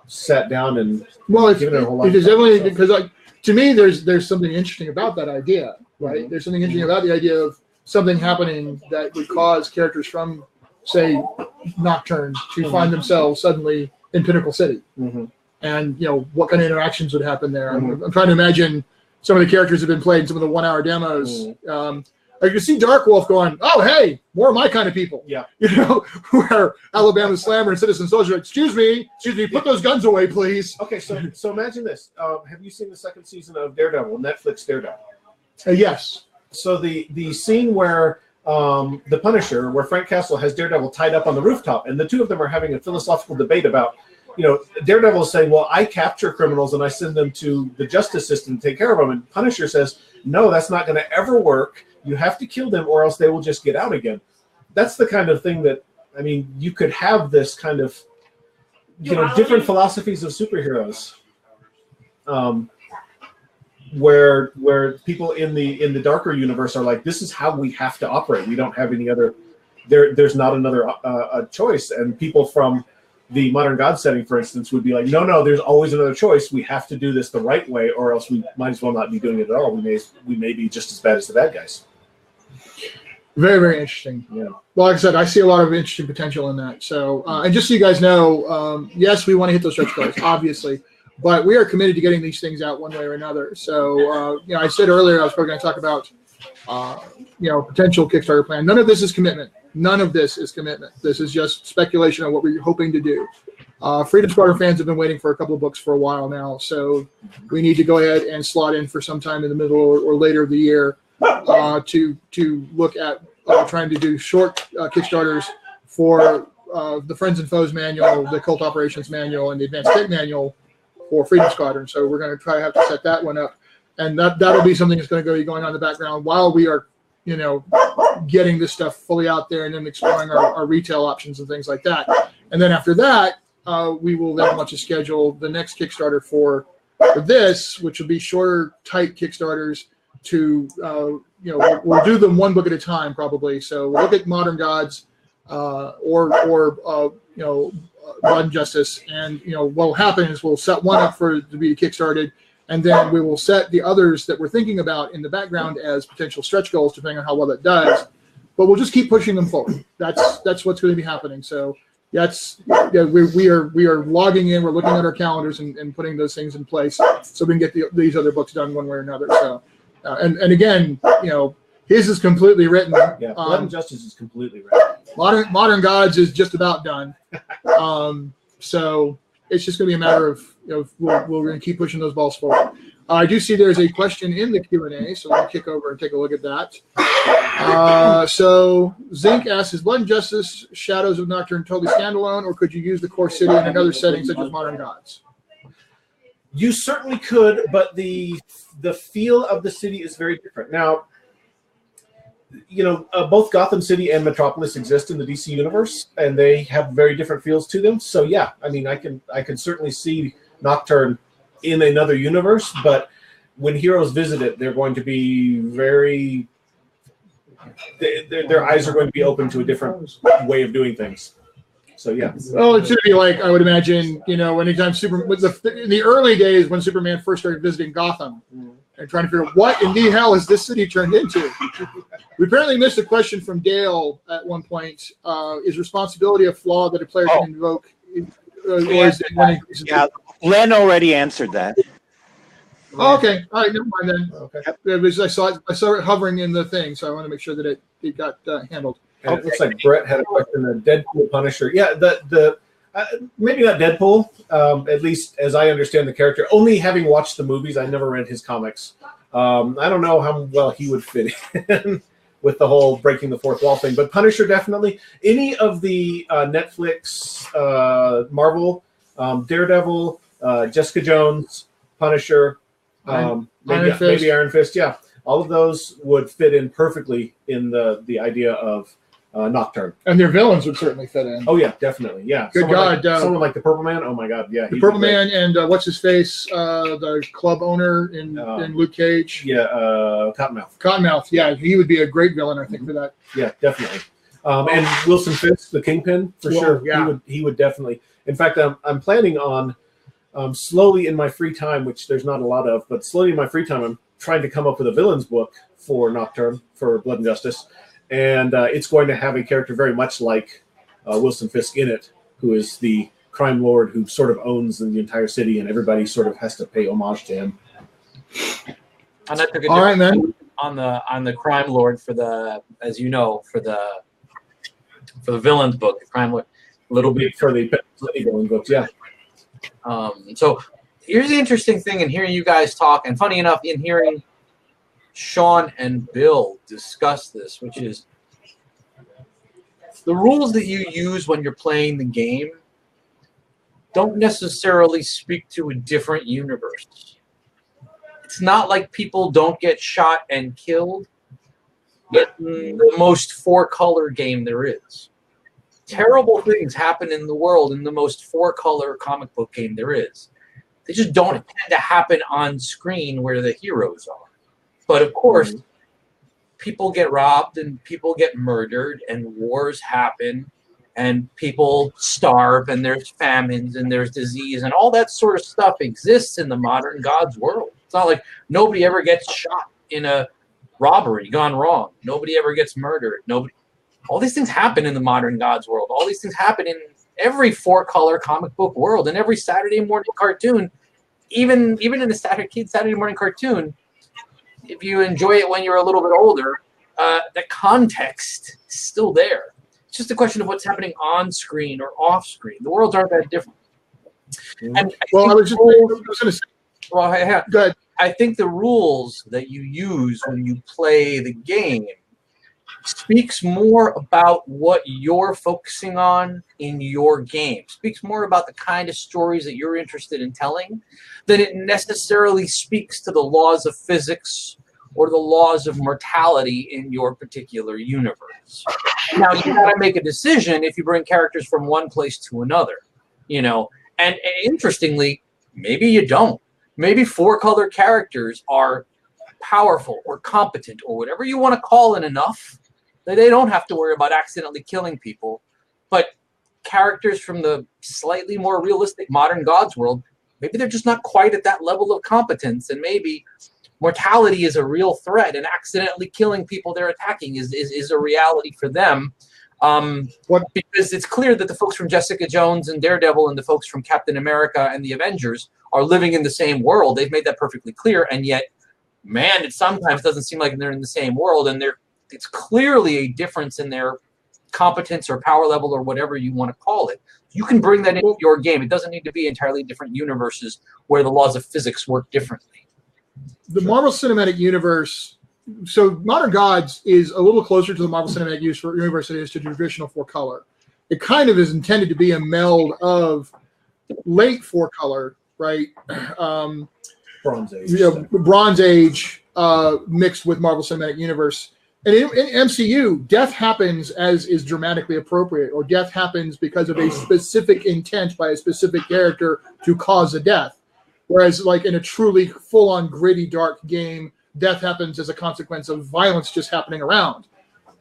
sat down and given it a whole lot. It's definitely because, like, to me, there's something interesting about that idea, right? There's something interesting about the idea of something happening that would cause characters from, say, Nocturne to find themselves suddenly in Pinnacle City, and you know what kind of interactions would happen there. I'm trying to imagine some of the characters have been played in some of the 1 hour demos. I can see Dark Wolf going, "Oh, hey, more of my kind of people." Yeah. You know, where Alabama Slammer and Citizen Soldier, excuse me, put those guns away, please. Okay, so imagine this. Have you seen the second season of Daredevil, Netflix Daredevil? Yes. So the scene where the Punisher, where Frank Castle has Daredevil tied up on the rooftop, and the two of them are having a philosophical debate about, you know, Daredevil is saying, "Well, I capture criminals and I send them to the justice system to take care of them," and Punisher says, "No, that's not going to ever work. You have to kill them or else they will just get out again." That's the kind of thing that, I mean, you could have this kind of, you know, different philosophies of superheroes, where people in the darker universe are like, this is how we have to operate. We don't have any other. There's not another choice. And people from the Modern God setting, for instance, would be like, no, there's always another choice. We have to do this the right way, or else we might as well not be doing it at all. We may be just as bad as the bad guys. Very, very interesting. Yeah. Well, like I said, I see a lot of interesting potential in that. So, and just so you guys know, yes, we want to hit those stretch goals, obviously, but we are committed to getting these things out one way or another. So, you know, I said earlier I was probably going to talk about, you know, potential Kickstarter plan. None of this is commitment. None of this is commitment. This is just speculation on what we're hoping to do. Freedom Squadron fans have been waiting for a couple of books for a while now, so we need to go ahead and slot in for some time in the middle or later of the year to look at trying to do short Kickstarters for the Friends and Foes manual, the Cult Operations manual, and the Advanced Tech manual for Freedom Squadron. So we're going to try to have to set that one up, and that'll be something that's going to be going on in the background while we are, you know, getting this stuff fully out there and then exploring our retail options and things like that. And then after that, we will then want to schedule the next Kickstarter for this, which will be shorter, tight Kickstarters to, you know, we'll do them one book at a time probably. So we'll look at Modern Gods or you know, Blood and Justice. And, you know, what will happen is we'll set one up to be kickstarted, and then we will set the others that we're thinking about in the background as potential stretch goals, depending on how well that does. But we'll just keep pushing them forward. That's what's going to be happening. So we are logging in. We're looking at our calendars and putting those things in place so we can get these other books done one way or another. So and again, you know, his is completely written. Yeah, Blood and Justice is completely written. Modern Gods is just about done. So it's just going to be a matter of, you know, we're going to keep pushing those balls forward. I do see there's a question in the Q&A, so I'll kick over and take a look at that. So Zinc asks, is Blood and Justice Shadows of Nocturne totally standalone, or could you use the core city in another setting such as Modern Gods? You certainly could, but the feel of the city is very different. Now, you know, both Gotham City and Metropolis exist in the DC universe, and they have very different feels to them. So yeah, I mean, I can certainly see Nocturne in another universe, but when heroes visit it, they're going to be very, their eyes are going to be open to a different way of doing things. So yeah. Well, it should be like, I would imagine, you know, anytime in the early days when Superman first started visiting Gotham and trying to figure out what in the hell has this city turned into. We apparently missed a question from Dale at one point. Is responsibility a flaw that a player can invoke? Yeah, Len already answered that. Oh, okay. All right, never mind then. Okay. It was, I saw it hovering in the thing, so I want to make sure that it got handled. And it looks like Brett had a question. The Deadpool Punisher. Yeah, the maybe not Deadpool. At least as I understand the character, only having watched the movies, I never read his comics. I don't know how well he would fit in with the whole breaking the fourth wall thing. But Punisher definitely. Any of the Netflix, Marvel, Daredevil, Jessica Jones, Punisher, maybe Iron Fist. Yeah, all of those would fit in perfectly in the idea of Nocturne. And their villains would certainly fit in. Oh yeah, definitely. Yeah. Good God. Someone like the Purple Man. Oh my God. Yeah. The Purple Man and what's his face? The club owner in Luke Cage. Yeah. Cottonmouth. Cottonmouth. Yeah, he would be a great villain, I think, for that. Yeah, definitely. And Wilson Fisk, the Kingpin, for sure. Yeah. He would definitely. In fact, I'm planning on slowly in my free time, which there's not a lot of, but slowly in my free time, I'm trying to come up with a villains book for Nocturne, for Blood and Justice. And it's going to have a character very much like Wilson Fisk in it, who is the crime lord who sort of owns the entire city, and everybody sort of has to pay homage to him. And I took All right, man. On the crime lord for the, as you know, for the villains book, the crime lord, a little bit for the villain books, yeah. So here's the interesting thing in hearing you guys talk, and funny enough, in hearing Sean and Bill discuss this, which is the rules that you use when you're playing the game don't necessarily speak to a different universe. It's not like people don't get shot and killed in the most 4-color game there is. Terrible things happen in the world in the most 4-color comic book game there is. They just don't tend to happen on screen where the heroes are. But of course, people get robbed and people get murdered and wars happen and people starve and there's famines and there's disease and all that sort of stuff exists in the modern God's world. It's not like nobody ever gets shot in a robbery gone wrong. Nobody ever gets murdered. All these things happen in the modern God's world. All these things happen in every 4-color comic book world and every Saturday morning cartoon, even in the Saturday morning cartoon. If you enjoy it when you're a little bit older, the context is still there. It's just a question of what's happening on screen or off screen. The worlds aren't that different. And I was going to say. Well, go ahead. I think the rules that you use when you play the game speaks more about what you're focusing on in your game. Speaks more about the kind of stories that you're interested in telling than it necessarily speaks to the laws of physics or the laws of mortality in your particular universe. Now, you gotta make a decision if you bring characters from one place to another, you know. And interestingly, maybe you don't. Maybe 4-color characters are powerful or competent or whatever you want to call it enough that they don't have to worry about accidentally killing people. But characters from the slightly more realistic modern God's world, maybe they're just not quite at that level of competence, and maybe mortality is a real threat, and accidentally killing people they're attacking is a reality for them. Because it's clear that the folks from Jessica Jones and Daredevil and the folks from Captain America and the Avengers are living in the same world. They've made that perfectly clear, and yet, man, it sometimes doesn't seem like they're in the same world, and it's clearly a difference in their competence or power level or whatever you want to call it. You can bring that into your game. It doesn't need to be entirely different universes where the laws of physics work differently. The Marvel Cinematic Universe, so Modern Gods is a little closer to the Marvel Cinematic Universe than it is to traditional 4-color. It kind of is intended to be a meld of late 4-color, right? Bronze Age. Bronze Age mixed with Marvel Cinematic Universe. And in MCU, death happens as is dramatically appropriate, or death happens because of a specific intent by a specific character to cause a death. Whereas, like in a truly full-on gritty, dark game, death happens as a consequence of violence just happening around.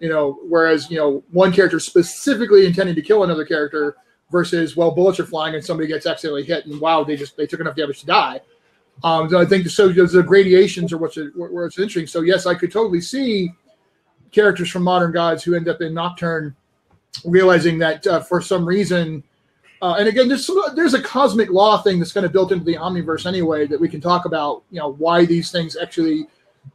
Whereas one character specifically intending to kill another character versus, well, bullets are flying and somebody gets accidentally hit and wow, they took enough damage to die. So I think the gradations are what's interesting. So yes, I could totally see characters from Modern Gods who end up in Nocturne realizing that for some reason, and again, there's a cosmic law thing that's kind of built into the Omniverse anyway that we can talk about, why these things actually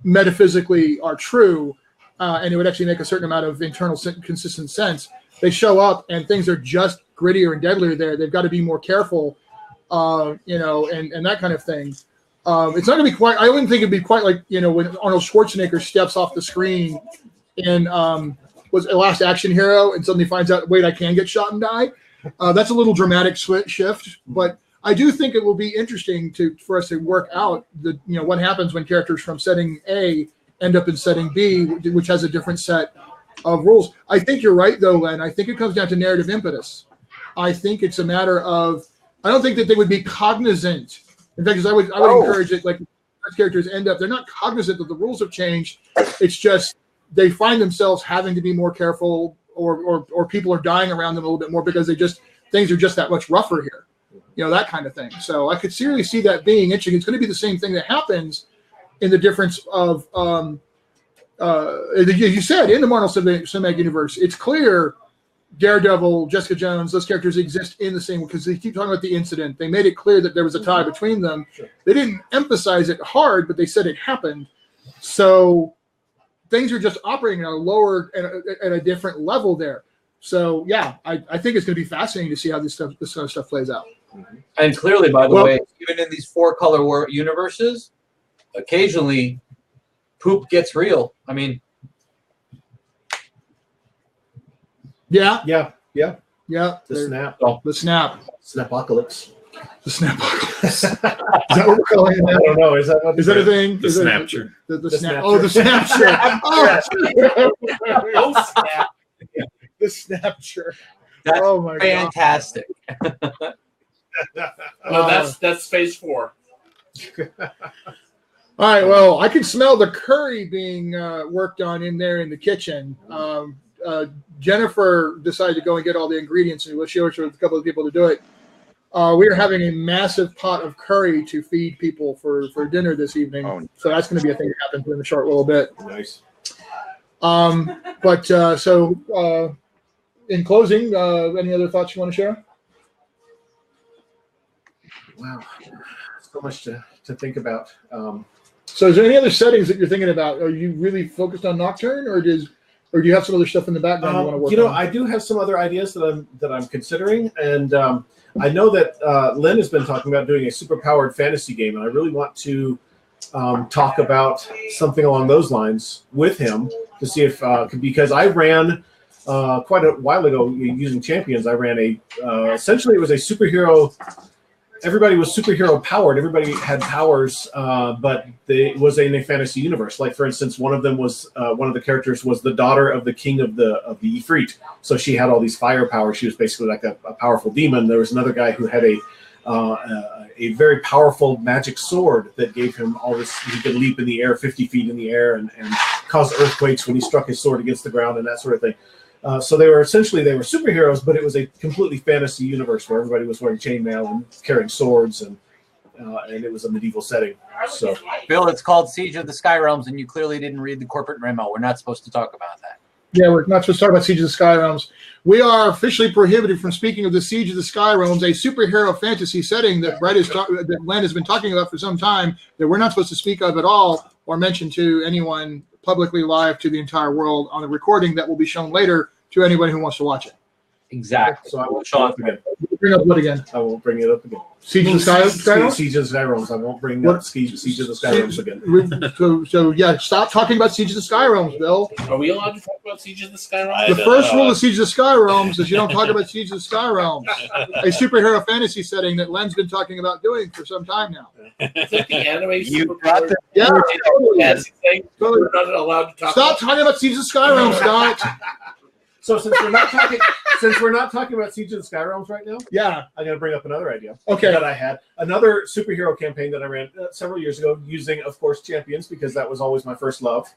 metaphysically are true, and it would actually make a certain amount of internal consistent sense. They show up and things are just grittier and deadlier there. They've got to be more careful, and that kind of thing. It's not going to be quite, I wouldn't think it'd be quite like, when Arnold Schwarzenegger steps off the screen in was a Last Action Hero and suddenly finds out, wait, I can get shot and die. That's a little dramatic shift, but I do think it will be interesting for us to work out what happens when characters from setting A end up in setting B, which has a different set of rules. I think you're right, though, Len. I think it comes down to narrative impetus. I think it's a matter of, I don't think that they would be cognizant. In fact, I would encourage it, like, characters end up, they're not cognizant that the rules have changed. It's just they find themselves having to be more careful, or people are dying around them a little bit more because things are just that much rougher here. That kind of thing. So I could seriously see that being interesting. It's going to be the same thing that happens in the difference of, you said, in the Marvel Cinematic Universe, it's clear Daredevil, Jessica Jones, those characters exist in the same, because they keep talking about the incident. They made it clear that there was a tie between them. Sure. They didn't emphasize it hard, but they said it happened. So things are just operating at a lower, at a different level there. So yeah, I think it's going to be fascinating to see how this kind of stuff plays out. And clearly, by the way, even in these 4-color universes, occasionally poop gets real. I mean, yeah. The snap. The snap. Snapocalypse. The snapocalypse. Is that what we're calling it now? I don't know. Is that a thing? The snapture. The snap. Oh, the snapture. Oh, snap. The snapture. That's my fantastic. No, that's phase 4. All right. Well, I can smell the curry being worked on in there in the kitchen. Jennifer decided to go and get all the ingredients, and she works with a couple of people to do it. We are having a massive pot of curry to feed people for dinner this evening. Oh, so that's going to be a thing that happens in a short little bit. Nice. In closing, any other thoughts you want to share? Wow, so much to think about. So is there any other settings that you're thinking about? Are you really focused on Nocturne, or do you have some other stuff in the background you want to work on? I do have some other ideas that I'm considering, and I know that Len has been talking about doing a super-powered fantasy game, and I really want to talk about something along those lines with him to see if because I ran quite a while ago using Champions. I ran essentially it was a superhero. Everybody was superhero powered. Everybody had powers, but it was in a fantasy universe. Like, for instance, one of them was one of the characters was the daughter of the king of the Ifrit. So she had all these fire powers. She was basically like a powerful demon. There was another guy who had a very powerful magic sword that gave him all this. He could leap in the air 50 feet in the air and cause earthquakes when he struck his sword against the ground and that sort of thing. So they were superheroes, but it was a completely fantasy universe where everybody was wearing chainmail and carrying swords, and it was a medieval setting. So, Bill, it's called Siege of the Sky Realms, and you clearly didn't read the corporate memo. We're not supposed to talk about that. Yeah, we're not supposed to talk about Siege of the Sky Realms. We are officially prohibited from speaking of the Siege of the Sky Realms, a superhero fantasy setting that that Len has been talking about for some time, that we're not supposed to speak of at all or mention to anyone publicly live to the entire world on a recording that will be shown later to anyone who wants to watch it. Exactly. So I won't show up again. Bring up what again? I won't bring it up again. Siege of the Sky Realms? Siege of the Sky Realms. I won't bring up Siege of the Sky Realms again. So yeah, stop talking about Siege of the Sky Realms, Bill. Are we allowed to talk about Siege of the Sky Realms? The first rule of Siege of the Sky Realms is you don't talk about Siege of the Sky Realms, a superhero fantasy setting that Len's been talking about doing for some time now. I think the anime You got the Yeah, thing. We're not allowed to talk. Stop talking about Siege of the Sky Realms, Scott. So since we're not talking about Siege of the Sky Realms right now, Yeah. I'm going to bring up another idea. Okay. That I had another superhero campaign that I ran several years ago, using, of course, Champions, because that was always my first love.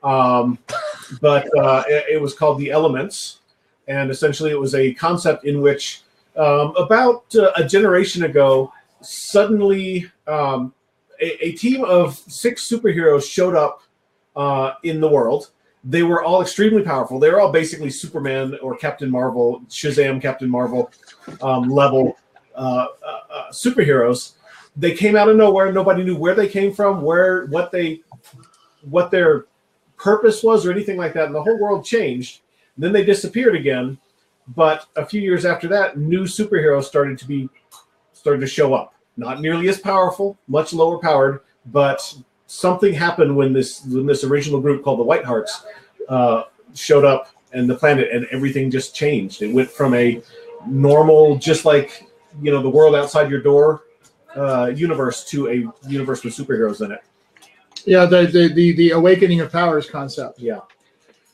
But it was called The Elements, and essentially it was a concept in which about a generation ago, suddenly a team of 6 superheroes showed up in the world. They were all extremely powerful. They were all basically Superman or Captain Marvel, Shazam, Captain Marvel level superheroes. They came out of nowhere. Nobody knew where they came from, what their purpose was, or anything like that. And the whole world changed. And then they disappeared again. But a few years after that, new superheroes started to show up. Not nearly as powerful, much lower powered, but something happened when this original group called the Whitehearts showed up in the planet, and everything just changed. It went from a normal, just like the world outside your door universe to a universe with superheroes in it. Yeah, the awakening of powers concept. Yeah.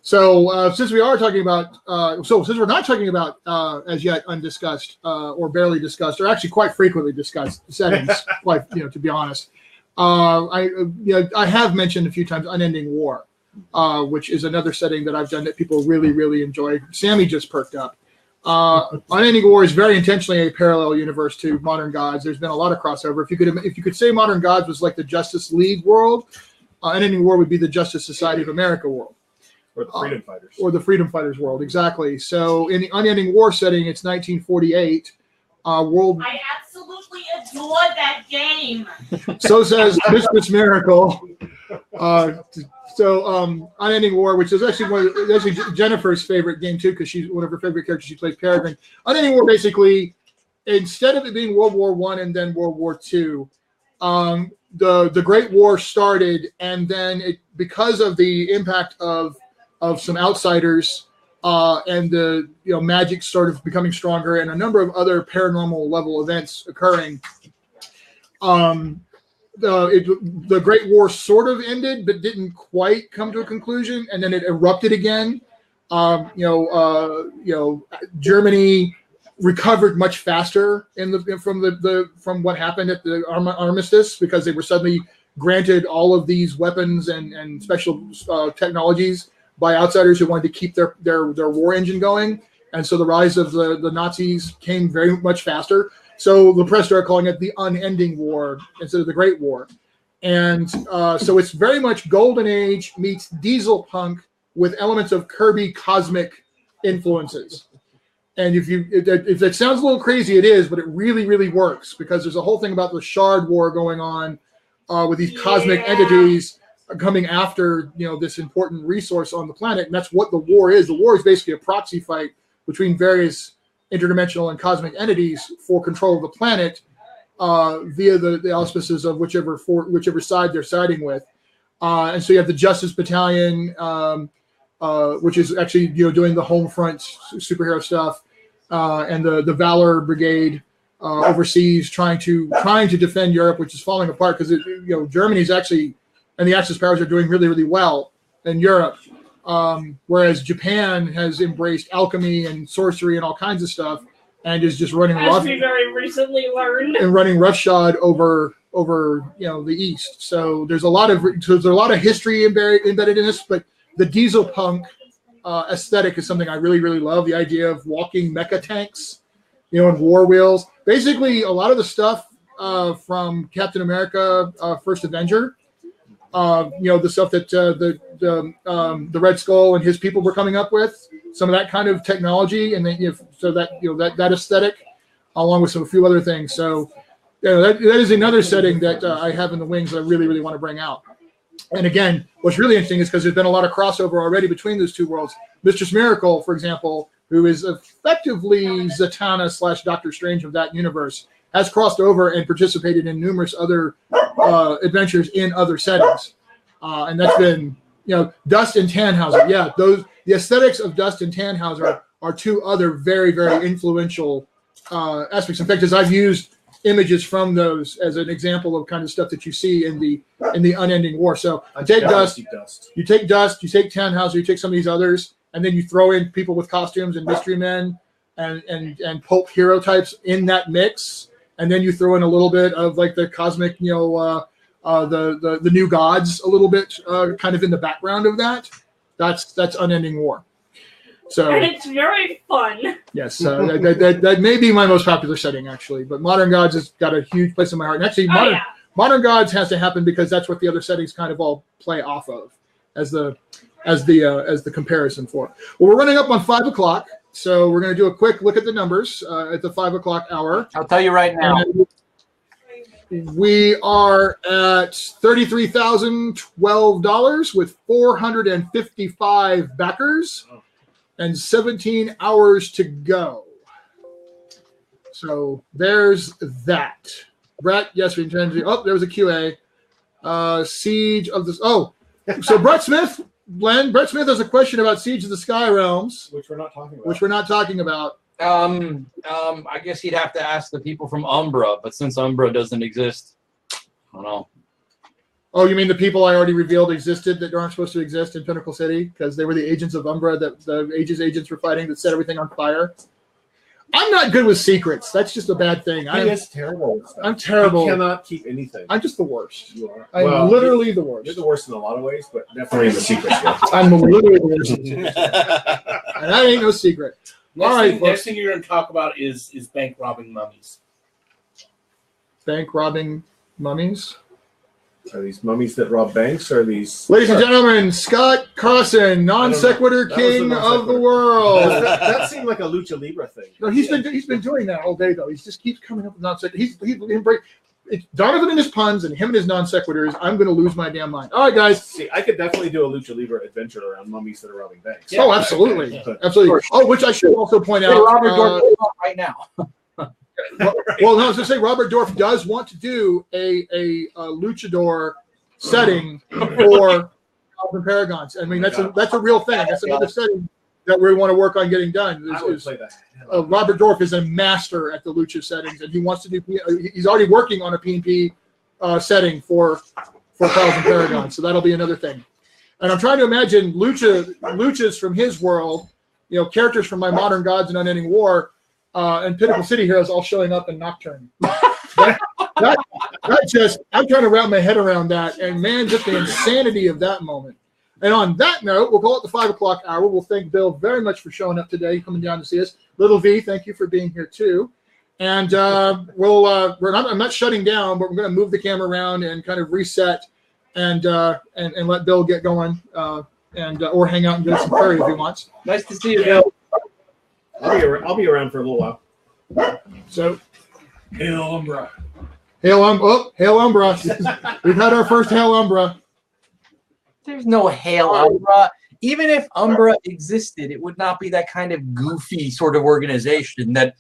So since we are talking about, since we're not talking about as yet undiscussed or barely discussed, or actually quite frequently discussed settings, quite to be honest, I have mentioned a few times Unending War, which is another setting that I've done that people really, really enjoy. Sammy just perked up. Unending War is very intentionally a parallel universe to Modern Gods. There's been a lot of crossover. If you could say Modern Gods was like the Justice League world, Unending War would be the Justice Society of America world. Or the Freedom Fighters. Or the Freedom Fighters world, exactly. So in the Unending War setting, it's 1948. I absolutely adore that game. So says Mistress Miracle. Unending War, which is actually Jennifer's favorite game too, because she's one of her favorite characters. She plays Peregrine. Unending War, basically, instead of it being World War I and then World War II, the Great War started, and then because of the impact of some outsiders and the magic sort of becoming stronger and a number of other paranormal level events occurring, the Great War sort of ended, but didn't quite come to a conclusion, and then it erupted again. Germany recovered much faster from what happened at the armistice, because they were suddenly granted all of these weapons and special technologies by outsiders who wanted to keep their war engine going. And so the rise of the Nazis came very much faster. So the press started calling it the Unending War instead of the Great War. And so it's very much Golden Age meets diesel punk with elements of Kirby cosmic influences. And if it sounds a little crazy, it is, but it really, really works, because there's a whole thing about the Shard War going on with these cosmic entities coming after this important resource on the planet, and that's what the war is. The war is basically a proxy fight between various interdimensional and cosmic entities for control of the planet via the auspices of whichever side they're siding with. And so you have the Justice Battalion, which is actually doing the home front superhero stuff, and the Valor Brigade overseas trying to defend Europe, which is falling apart because Germany's actually, and the Axis powers are doing really, really well in Europe, whereas Japan has embraced alchemy and sorcery and all kinds of stuff, and is just running As we very recently learned. and running roughshod over the East. So there's a lot of history embedded in this, but the diesel punk aesthetic is something I really, really love. The idea of walking mecha tanks, and war wheels. Basically, a lot of the stuff from Captain America, First Avenger. The stuff that the Red Skull and his people were coming up with, some of that kind of technology, and then that aesthetic, along with a few other things. So that is another setting that I have in the wings that I really, really want to bring out. And again, what's really interesting is because there's been a lot of crossover already between those two worlds. Mistress Miracle, for example, who is effectively Zatanna / Doctor Strange of that universe, has crossed over and participated in numerous other adventures in other settings. And that's been, Dust and Tannhauser. Yeah, the aesthetics of Dust and Tannhauser are two other very, very influential aspects. In fact, as I've used images from those as an example of kind of stuff that you see in the Unending War. So you take Dust, you take Tannhauser, you take some of these others, and then you throw in people with costumes and mystery men and pulp hero types in that mix. And then you throw in a little bit of like the cosmic, the new gods a little bit kind of in the background of that. That's Unending War. So, and it's very fun. Yes, that may be my most popular setting, actually. But Modern Gods has got a huge place in my heart. And actually, Modern Gods has to happen because that's what the other settings kind of all play off of as the comparison for. Well, we're running up on 5 o'clock, so we're going to do a quick look at the numbers at the 5 o'clock hour. I'll tell you right now. We are at $33,012 with 455 backers and 17 hours to go. So there's that. Brett, yes, we intend to. Oh, there was a QA. Siege of the. Oh, so Brett Smith has a question about Siege of the Sky Realms, which we're not talking about. Which we're not talking about. I guess he'd have to ask the people from Umbra, but since Umbra doesn't exist, I don't know. Oh, you mean the people I already revealed existed that aren't supposed to exist in Pinnacle City because they were the agents of Umbra that the Aegis agents were fighting that set everything on fire? I'm not good with secrets. That's just a bad thing. It's terrible. I'm terrible. You cannot keep anything. I'm just the worst. You are. I'm literally the worst. You're the worst in a lot of ways, but definitely in the secrets. I'm literally the worst. And that ain't no secret. Next thing you're going to talk about is bank robbing mummies. Bank robbing mummies? Are these mummies that rob banks? Or are these? Ladies and gentlemen, Scott Carson, non sequitur king of the world. That seemed like a lucha libre thing. No, he's been doing that all day though. He just keeps coming up with non sequitur. Donovan and his puns and him and his non sequiturs. I'm going to lose my damn mind. All right, guys. See, I could definitely do a lucha libre adventure around mummies that are robbing banks. Yeah, oh, absolutely, absolutely. Oh, which I should also point out. Robert Dorff right now. Well, no, I was going to say Robert Dorff does want to do a luchador setting for Thousand Paragons. I mean, that's a real thing. That's another setting that we want to work on getting done. I would play that. Robert Dorff is a master at the lucha settings, and he wants to do. He's already working on a P&P setting for Thousand Paragons, so that'll be another thing. And I'm trying to imagine luchas from his world, characters from My Modern Gods and Unending War. And Pinnacle City Heroes all showing up in Nocturne. I'm trying to wrap my head around that, and man, just the insanity of that moment. And on that note, we'll call it the 5 o'clock hour. We'll thank Bill very much for showing up today, coming down to see us. Little V, thank you for being here too. And I'm not shutting down, but we're going to move the camera around and kind of reset and let Bill get going, or hang out and get some curry if he wants. Nice to see you, Bill. I'll be around for a little while. So, Hail Umbra. Hail Umbra. We've had our first Hail Umbra. There's no Hail Umbra. Even if Umbra existed, it would not be that kind of goofy sort of organization that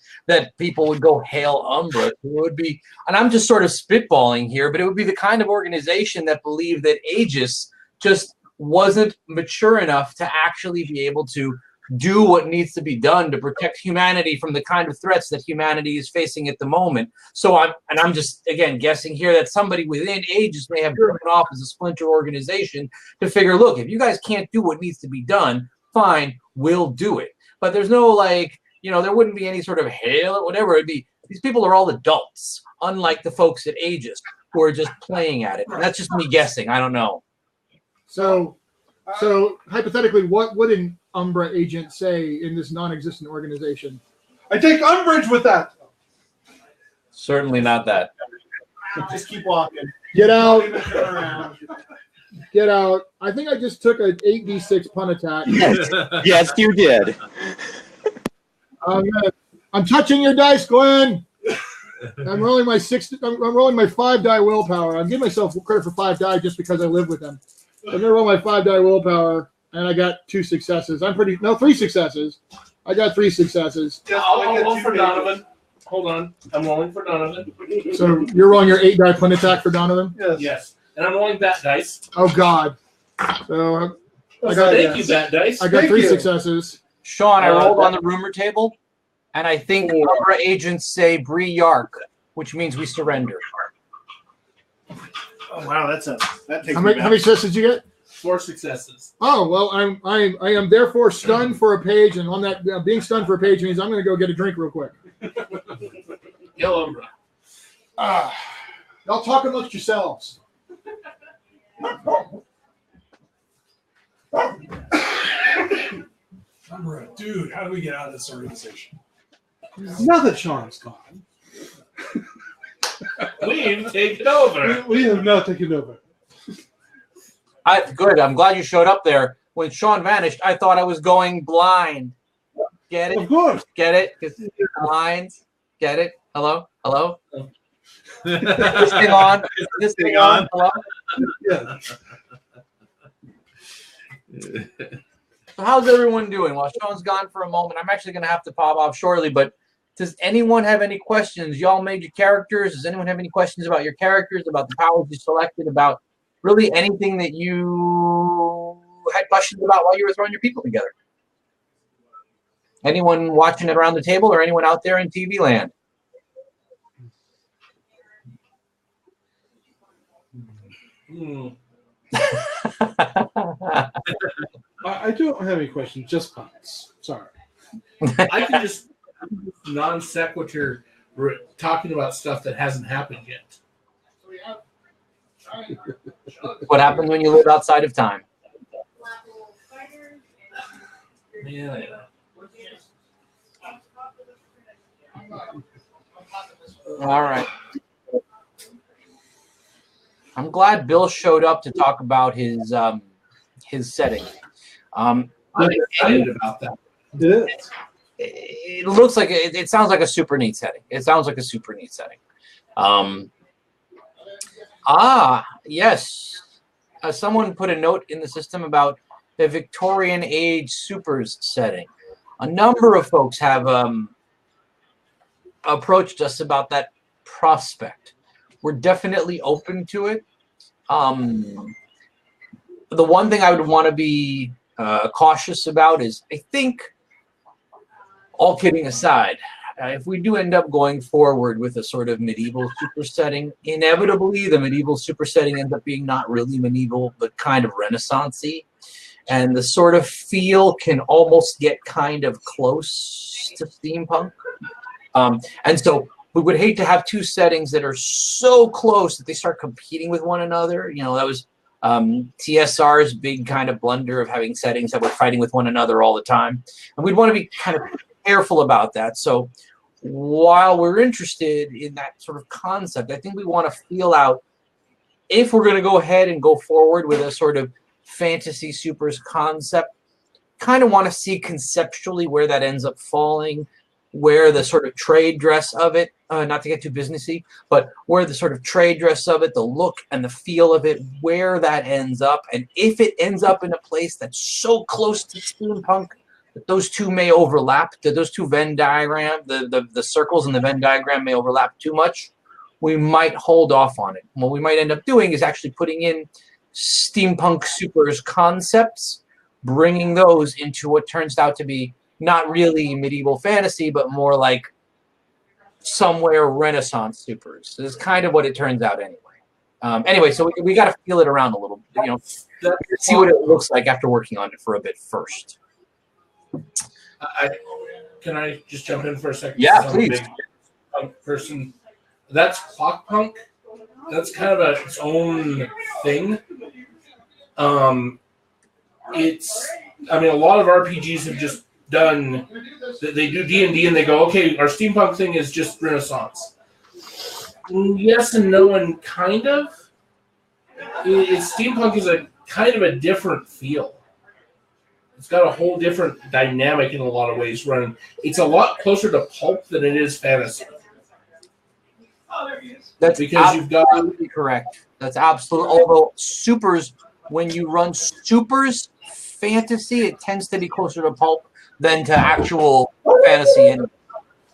people would go Hail Umbra. It would be, and I'm just sort of spitballing here, but it would be the kind of organization that believed that Aegis just wasn't mature enough to actually be able to do what needs to be done to protect humanity from the kind of threats that humanity is facing at the moment. So I'm just, again, guessing here that somebody within Aegis may have broken off as a splinter organization to figure, look, if you guys can't do what needs to be done, fine, we'll do it. But there's no, there wouldn't be any sort of hail or whatever. It'd be, these people are all adults, unlike the folks at Aegis who are just playing at it. And that's just me guessing. I don't know. So hypothetically, what would an Umbra agent say in this non-existent organization? I take umbrage with that. Certainly not that. Just keep walking. Get out. Don't even turn around. Get out. I think I just took an 8d6 pun attack. Yes, you did. I'm touching your dice, Glenn. I'm rolling my 5-die willpower. I'm giving myself credit for 5 die just because I live with them. I'm gonna roll my 5-die willpower, and I got 2 successes. 3 successes. I got 3 successes. I'll roll for Donovan. Hold on. I'm rolling for Donovan. So you're rolling your 8-die pun attack for Donovan? Yes. And I'm rolling bat dice. Oh God. So thank you, bat dice. I got 3 successes. Sean, I rolled on the rumor table, and I think Umbra agents say Bree Yark, which means we surrender. Oh wow, that takes How many successes did you get? 4 successes. Oh well, I am therefore stunned for a page, and on that being stunned for a page means I'm going to go get a drink real quick. Yo, Umbra. Y'all talk amongst yourselves. Umbra, dude, how do we get out of this organization? Now that Sean's gone. We've taken over. We have now taken over. Good. I'm glad you showed up there. When Sean vanished, I thought I was going blind. Get it? Of course. Get it? Because blind. Get it? Hello? Hello? Is this thing on? Is this thing on? Hello? Yeah. So how's everyone doing? While Sean's gone for a moment, I'm actually going to have to pop off shortly, but does anyone have any questions? Y'all made your characters. Does anyone have any questions about your characters, about the powers you selected, about really anything that you had questions about while you were throwing your people together? Anyone watching it around the table, or anyone out there in TV land? I don't have any questions, just puns. Sorry. I can just non sequitur talking about stuff that hasn't happened yet. What happens when you live outside of time? Yeah. All right. I'm glad Bill showed up to talk about his setting. I'm excited about that. It looks like it sounds like a super neat setting. It sounds like a super neat setting. Yes. Someone put a note in the system about the Victorian age supers setting. A number of folks have approached us about that prospect. We're definitely open to it. The one thing I would want to be cautious about is, I think, all kidding aside, if we do end up going forward with a sort of medieval super setting, inevitably the medieval super setting ends up being not really medieval, but kind of Renaissance-y. And the sort of feel can almost get kind of close to steampunk. And so we would hate to have two settings that are so close that they start competing with one another. You know, that was TSR's big kind of blunder of having settings that were fighting with one another all the time. And we'd want to be kind of careful about that. So while we're interested in that sort of concept, I think we want to feel out if we're going to go ahead and go forward with a sort of fantasy supers concept, kind of want to see conceptually where that ends up falling, where the sort of trade dress of it, not to get too businessy, but where the sort of trade dress of it, the look and the feel of it, where that ends up. And if it ends up in a place that's so close to steampunk that those two may overlap, that those two Venn diagram, the circles in the Venn diagram may overlap too much, we might hold off on it. What we might end up doing is actually putting in steampunk supers concepts, bringing those into what turns out to be not really medieval fantasy, but more like somewhere Renaissance supers. This is kind of what it turns out anyway. Anyway, so we got to feel it around a little bit, you know, see what it looks like after working on it for a bit first. Can I just jump in for a second? Yeah, please. Big punk person. That's clock punk. That's kind of its own thing. I mean, a lot of RPGs have just done. They do D&D and they go, okay, our steampunk thing is just Renaissance. Yes and no, and kind of. Steampunk is a kind of a different feel. It's got a whole different dynamic in a lot of ways running. It's a lot closer to pulp than it is fantasy. That's because you've got correct. That's absolutely. Although supers, when you run supers fantasy, it tends to be closer to pulp than to actual fantasy. And it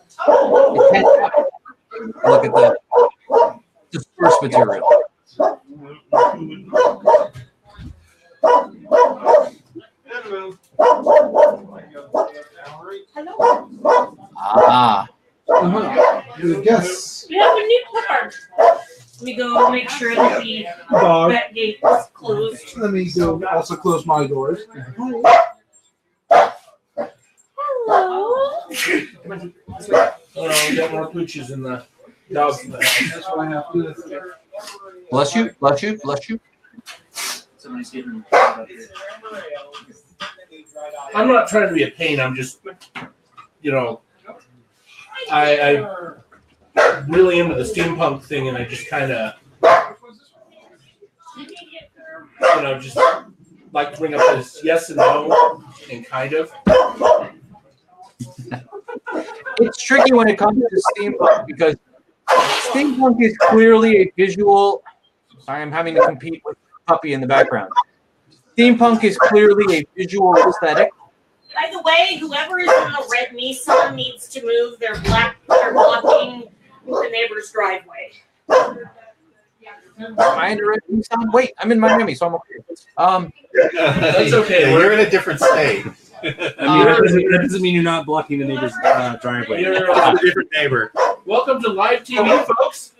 tends to, look at the source material. Good guess. We have a new card. Let me go make sure that the vet gate is closed. Let me go also close my doors. Hello. we got more pooches in the dogs in the house. That's what I have to do. Bless you, bless you, bless you. Somebody's getting. I'm not trying to be a pain. I'm just, you know, I really into the steampunk thing, and I just kind of, you know, just like to bring up this yes and no and kind of. It's tricky when it comes to steampunk because steampunk is clearly a visual. Sorry, I'm having to compete with the puppy in the background. Steampunk is clearly a visual aesthetic. By the way, whoever is in the red Nissan needs to move. They're blocking the neighbor's driveway. Am I in a red Nissan? Wait, I'm in Miami, so I'm okay. That's okay. You're in a different state. That doesn't mean you're not blocking the neighbor's driveway. You're a different neighbor. welcome to live TV, folks.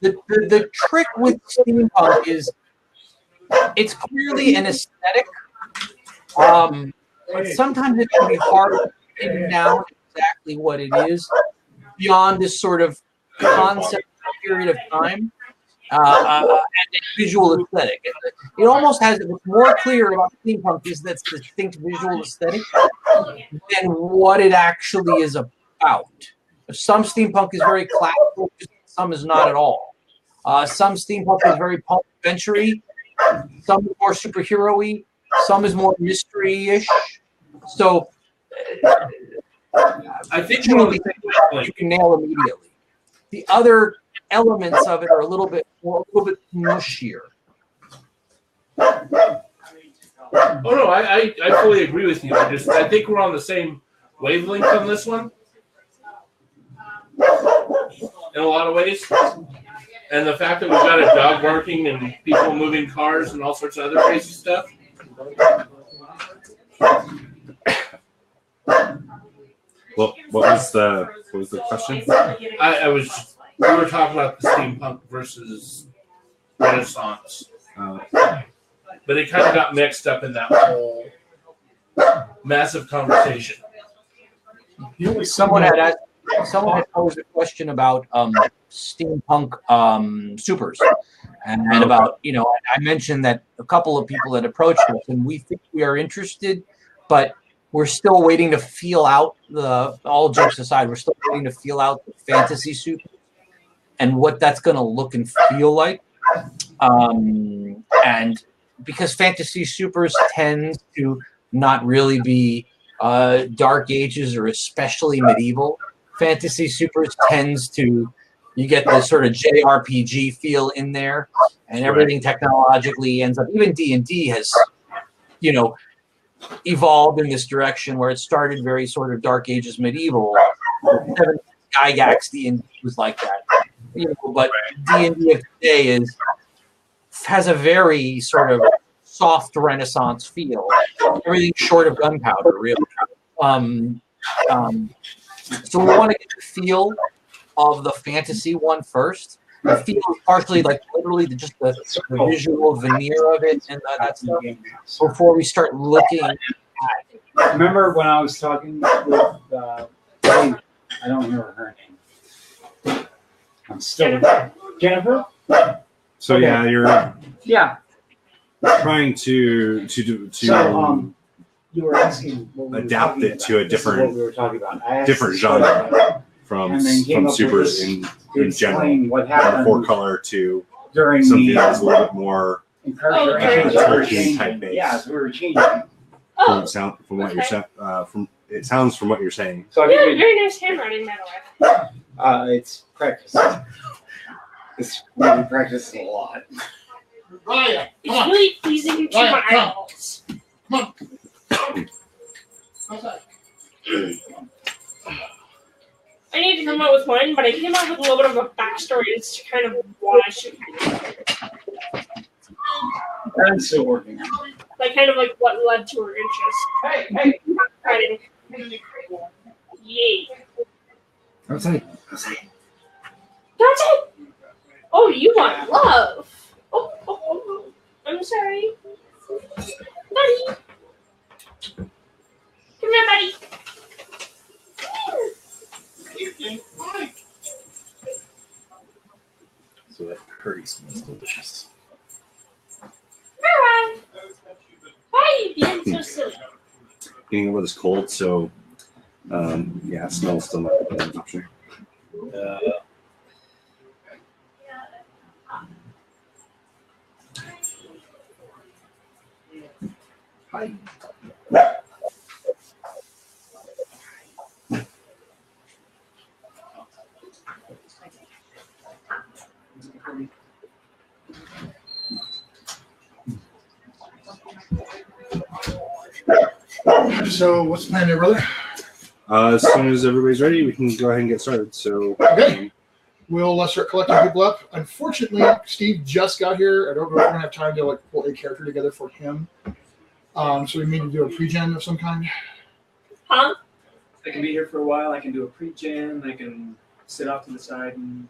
The trick with steampunk is it's clearly an aesthetic, but sometimes it can be hard to pin down exactly what it is beyond this sort of concept period of time and visual aesthetic. It almost has what's more clear about steampunk is that distinct visual aesthetic than what it actually is about. Some steampunk is very classical, some is not at all. Some steampunk is very pulp adventure-y, some is more superhero-y, some is more mystery-ish. So I think you can nail immediately. The other elements of it are a little bit mushier. Oh no, I fully agree with you. I think we're on the same wavelength on this one in a lot of ways. And the fact that we've got a dog barking and people moving cars and all sorts of other crazy stuff. Well, what was the question? We were talking about the steampunk versus Renaissance. But it kind of got mixed up in that whole massive conversation. Someone had posed a question about steampunk supers, and about, I mentioned that a couple of people had approached us, and we think we are interested, but we're still waiting to feel out all jokes aside, we're still waiting to feel out the fantasy super and what that's going to look and feel like. And because fantasy supers tend to not really be Dark Ages or especially medieval, fantasy supers tends to, you get this sort of JRPG feel in there, and everything technologically ends up, even D&D has, evolved in this direction where it started very sort of Dark Ages medieval. Gygax D&D was like that. But D&D of today has a very sort of soft Renaissance feel. Everything short of gunpowder, really. So we want to get the feel of the fantasy one first. The feel is partially like literally just the visual veneer of it and that stuff before we start looking at it. Remember when I was talking with I don't remember her name. I'm still Jennifer. So okay. Yeah, you're trying to So you were asking adapt it to a different what we were talking about. Different genre from supers in general, what happened 4-color to during something that's a little bit more Tolkien type based. Yeah, so we were changing. From what you're saying, it sounds from what you're saying. So very nice handwriting, by the way. It's practice. We practice a lot. Riah, it's really pleasing to my eyeballs. Come on. I need to come up with one, but I came up with a little bit of a backstory as to kind of why I should. I'm still working. Like kind of like what led to her interest. Hey. Writing. Yay. Outside. Oh, you want love? Oh. I'm sorry, buddy. Come here, buddy. So that curry smells delicious. Why are you being so silly? Getting over this cold, so smell's still not bad. I'm sure. Hi. So what's the plan there, brother? As soon as everybody's ready, we can go ahead and get started. So okay. We'll start collecting people up. Unfortunately, Steve just got here. I don't know if we're gonna have time to pull a character together for him. So we need to do a pre-gen of some kind. Huh? I can be here for a while. I can do a pre-gen. I can sit off to the side and.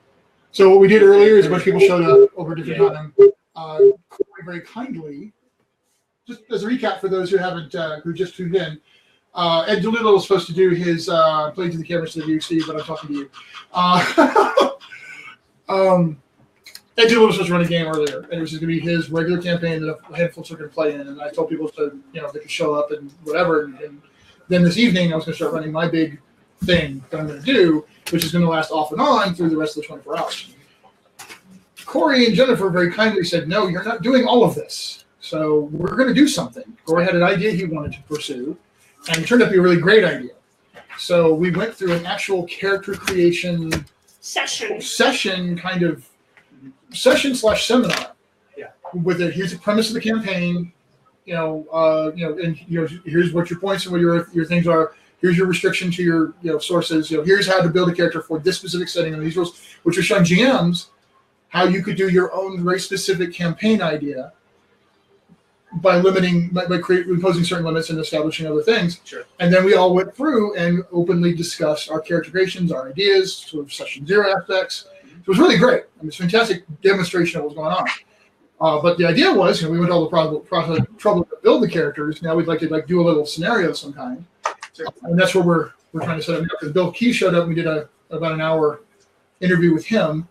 So what we did earlier is a bunch of people showed up over different time. Cory very kindly, just as a recap for those who haven't, who just tuned in, Ed DeLillo was supposed to do his play to the camera so that you see, but I'm talking to you. Ed DeLillo was supposed to run a game earlier, and it was just going to be his regular campaign that a handful of are going to play in. And I told people to, they could show up and whatever. And then this evening, I was going to start running my big thing that I'm going to do, which is going to last off and on through the rest of the 24 hours. Cory and Jennifer very kindly said, no, you're not doing all of this. So we're going to do something. Cory had an idea he wanted to pursue, and it turned out to be a really great idea. So we went through an actual character creation session kind of session/seminar. Yeah. With it, here's the premise of the campaign, and here's what your points and what your things are. Here's your restriction to your sources. Here's how to build a character for this specific setting and these rules, which are showing GMs how you could do your own very specific campaign idea by imposing certain limits and establishing other things. Sure. And then we all went through and openly discussed our character creations, our ideas, sort of session 0 aspects. It was really great. I mean, it's a fantastic demonstration of what's going on. But the idea was, we went all the trouble to build the characters. Now we'd like to do a little scenario of some kind. Sure. And that's where we're trying to set up now. Because Bill Key showed up and we did about an hour interview with him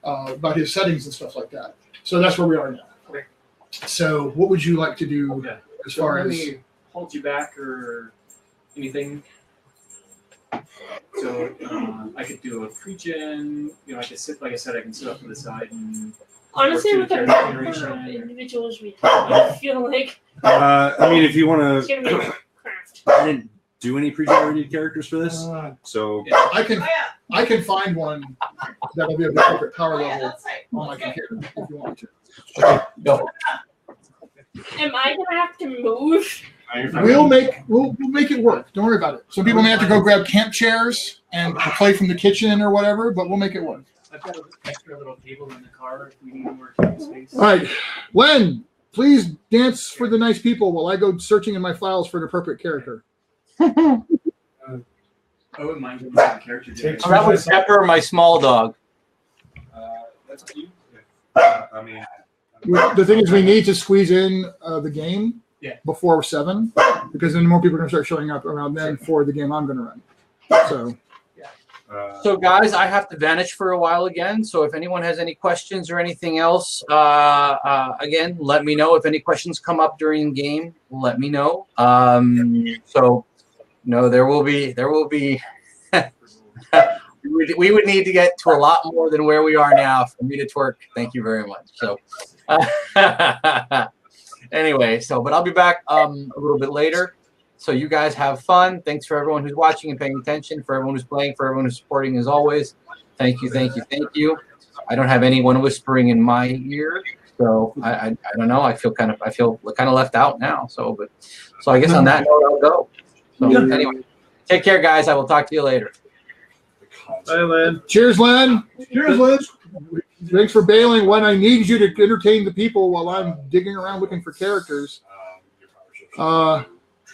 about his settings and stuff like that. So that's where we are now. Okay. So what would you like to do as far as... Let me hold you back or anything. So I could do a pre-gen. I could sit, like I said, I can sit up to the side and. Honestly, with the number of individuals we have, I feel like if you want it's to, gonna be craft. I didn't do any pre-generated characters for this, so I can find one that'll be of the appropriate power level on my computer if you want to. Go. Am I gonna have to move? We'll make it work. Don't worry about it. Some people may have to go grab camp chairs and play from the kitchen or whatever, but we'll make it work. I've got an extra little table in the car if we need more table space. All right, Len, please dance for the nice people while I go searching in my files for the appropriate character. I wouldn't mind doing some character. So that was Pepper, my small dog. That's what you. The thing is, we need to squeeze in the game before 7, because then more people are going to start showing up around then for the game I'm going to run. So, guys, I have to vanish for a while again. So if anyone has any questions or anything else, again, let me know. If any questions come up during the game, let me know. There will be. We would need to get to a lot more than where we are now for me to twerk. Thank you very much. So, anyway, but I'll be back a little bit later. So you guys have fun. Thanks for everyone who's watching and paying attention, for everyone who's playing, for everyone who's supporting as always. Thank you, thank you, thank you. I don't have anyone whispering in my ear, so I don't know. I feel kind of left out now. So I guess on that note, I'll go. So anyway, take care, guys. I will talk to you later. Bye, Len. Cheers, Len. Cheers, Len. Thanks for bailing when I need you to entertain the people while I'm digging around looking for characters.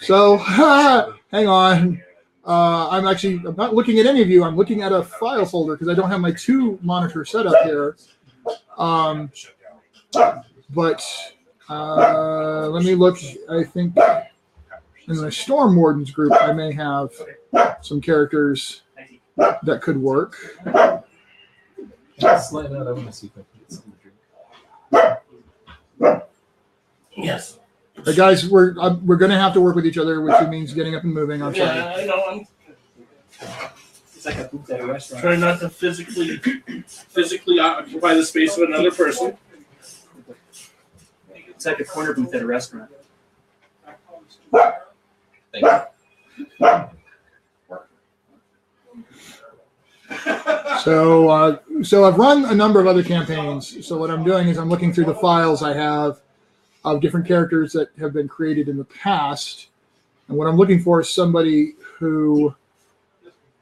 So hang on. I'm not looking at any of you. I'm looking at a file folder because I don't have my 2 monitor set up here. But let me look. I think in the Storm Wardens group, I may have some characters that could work. Slide out. I want to see if I can get something to drink. Yes. Hey guys, we're going to have to work with each other, which means getting up and moving. I'm sorry. Yeah, I know. It's like a booth at a restaurant. Try not to physically occupy the space of another person. It's like a corner booth at a restaurant. Thank you. So I've run a number of other campaigns. So what I'm doing is I'm looking through the files I have of different characters that have been created in the past. And what I'm looking for is somebody who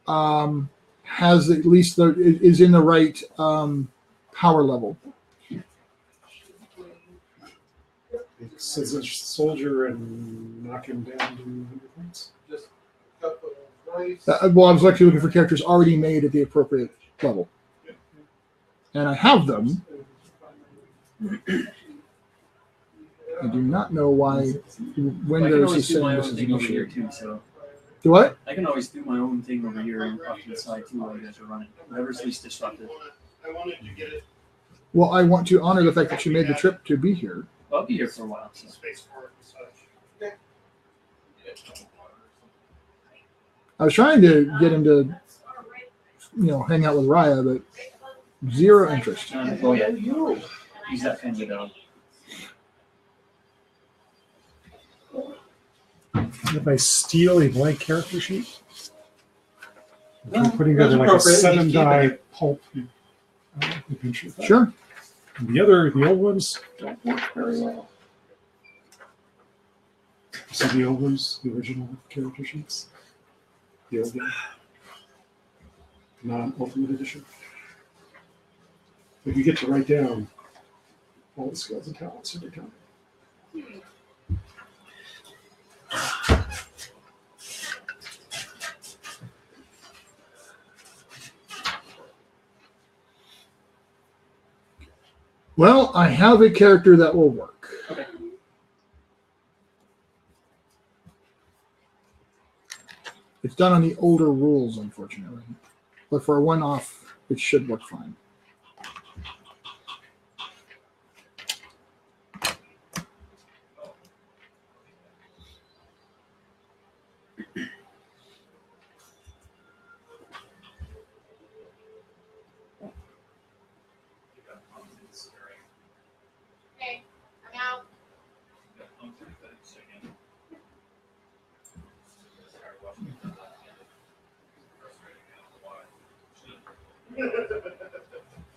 has at least is in the right power level. As a soldier and knock him down to 100 points. Well, I was actually looking for characters already made at the appropriate level. And I have them. I do not know why Windows is saying this is an issue. Too, so. Do what? I can always do my own thing over here off to the side too while you guys are running. Whatever's least disruptive. Well, I want to honor the fact that you made the trip to be here. I'll be here for a while. So. I was trying to get him to, hang out with Riah, but zero interest. Oh yeah, he's that kind of dog. If I steal a blank character sheet, No, I'm putting together like a appropriate. 7-die pulp. You can shoot that. Sure. And the old ones don't work very well. So the old ones, the original character sheets, the old one, non-ultimate edition. But you get to write down all the skills and talents every time. Well, I have a character that will work. Okay. It's done on the older rules, unfortunately. But for a one-off, it should work fine. Okay, I'm out.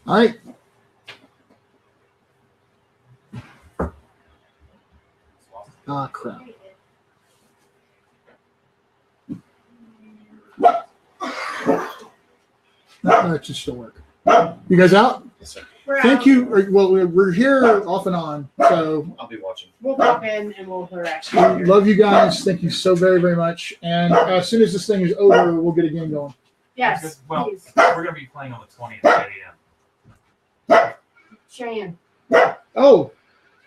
All right. Ah, crap. No, that should still work. You guys out? Yes, sir. Thank you. Well, we're here off and on, so I'll be watching. We'll pop in and we'll interact. we love you guys. Thank you so very, very much. And as soon as this thing is over, we'll get a game going. Yes, Well, please. we're going to be playing on the 20th at 8 a.m. Cheyenne. Oh,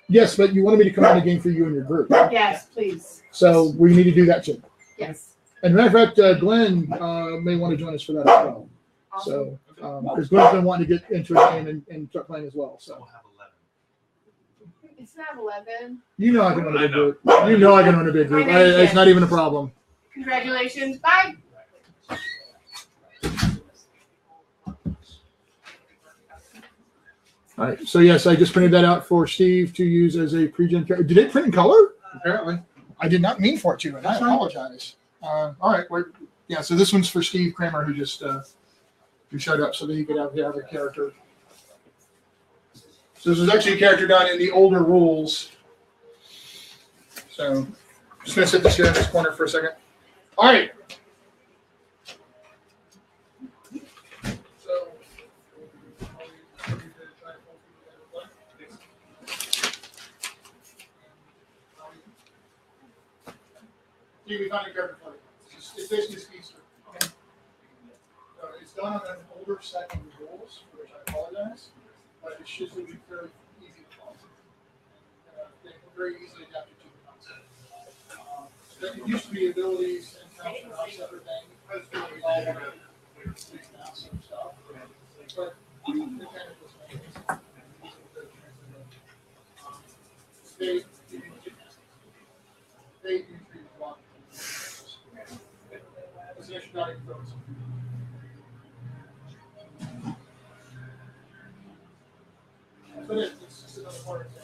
yes, but you wanted me to come on a game for you and your group. Yes, please. So we need to do that too. Yes. And matter of fact, Glenn may want to join us for that as well. So, because Glenn's been wanting to get into a game and start playing as well. So It's not 11. you know I can run a big group. You know I can run a big group. It's not even a problem. Congratulations. Bye. All right. So yes, I just printed that out for Steve to use as a pre-gen character. Did it print in color? Apparently. I did not mean for it to, and I apologize. All right. Yeah. So this one's for Steve Kramer, who just who showed up so that he could have a character. So this was actually a character done in the older rules. So just gonna sit this here in this corner for a second. All right. So. We found a character for you. It's basically a speedster. Okay. It's done on an older set of the rules, for which I apologize, but it should be fairly easy to follow. They can very easily adapt it to the concept. So it used to be abilities and counts and all separate things. We all want to speak now some stuff. But the mechanical things. They block. But it's just another part of it.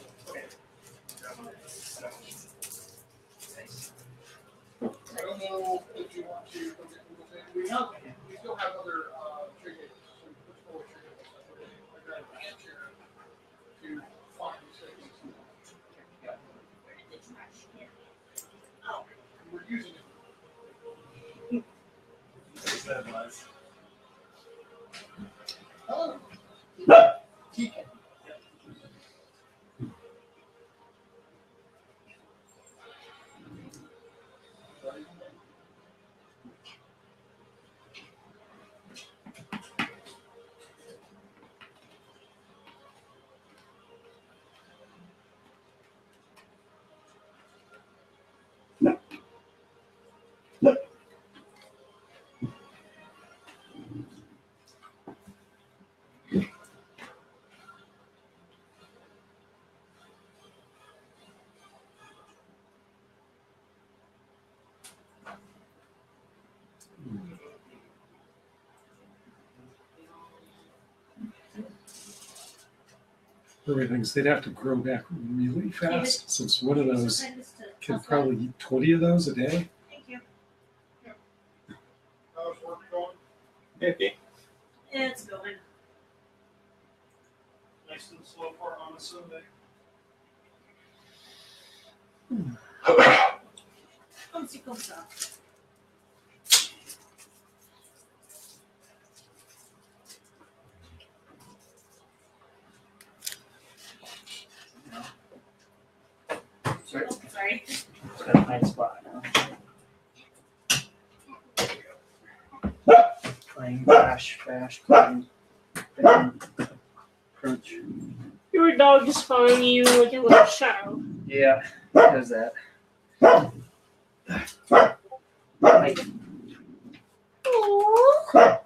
I don't know if you want to. We still have other triggers. So let's go with triggers. I grabbed a chair to find these things. We're using it. Oh. TK. everything's they'd have to grow back really fast since one of those can probably eat 20 of those a day. Thank you. How's work going? Okay. It's going. Nice and slow part on a Sunday. Come see, come ça. Sorry. Oh, sorry. It's got a nice spot. Clang, bash, clang, bang, crunch. Your dog is following you like a little shadow. Yeah, it does that. Like, Aww.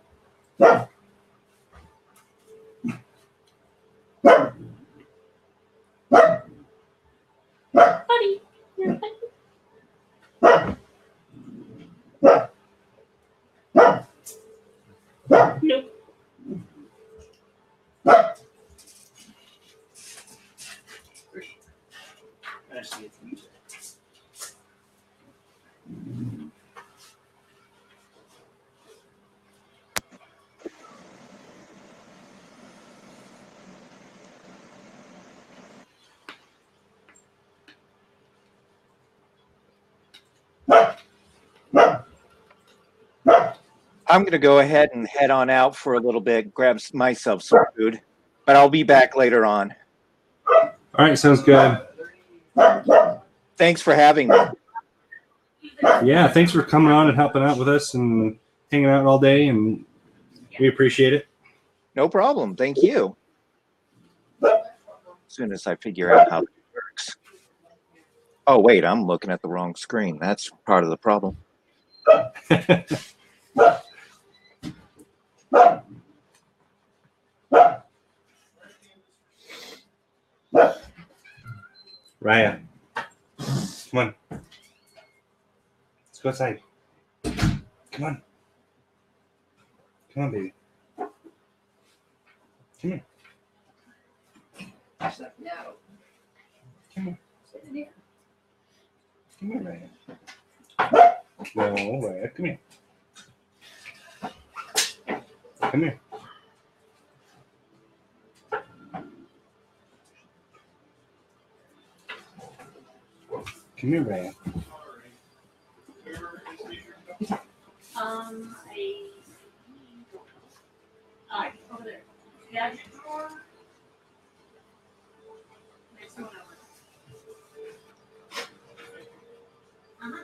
Buddy, you're buddy. Nope. actually, it's music. I'm going to go ahead and head on out for a little bit, grab myself some food, but I'll be back later on. All right, sounds good. Thanks for having me. Yeah, thanks for coming on and helping out with us and hanging out all day, and we appreciate it. No problem. Thank you. As soon as I figure out how it works. Oh, wait, I'm looking at the wrong screen. That's part of the problem. Riah, come on. Let's go outside. Come on. Come on, baby. Come here. She's like, no. Come here. Sit in here. Come here, Riah. No, Riah, come here. Come here. Come here, Riah. Over there. Yeah, drawer. Next one over. Uh-huh.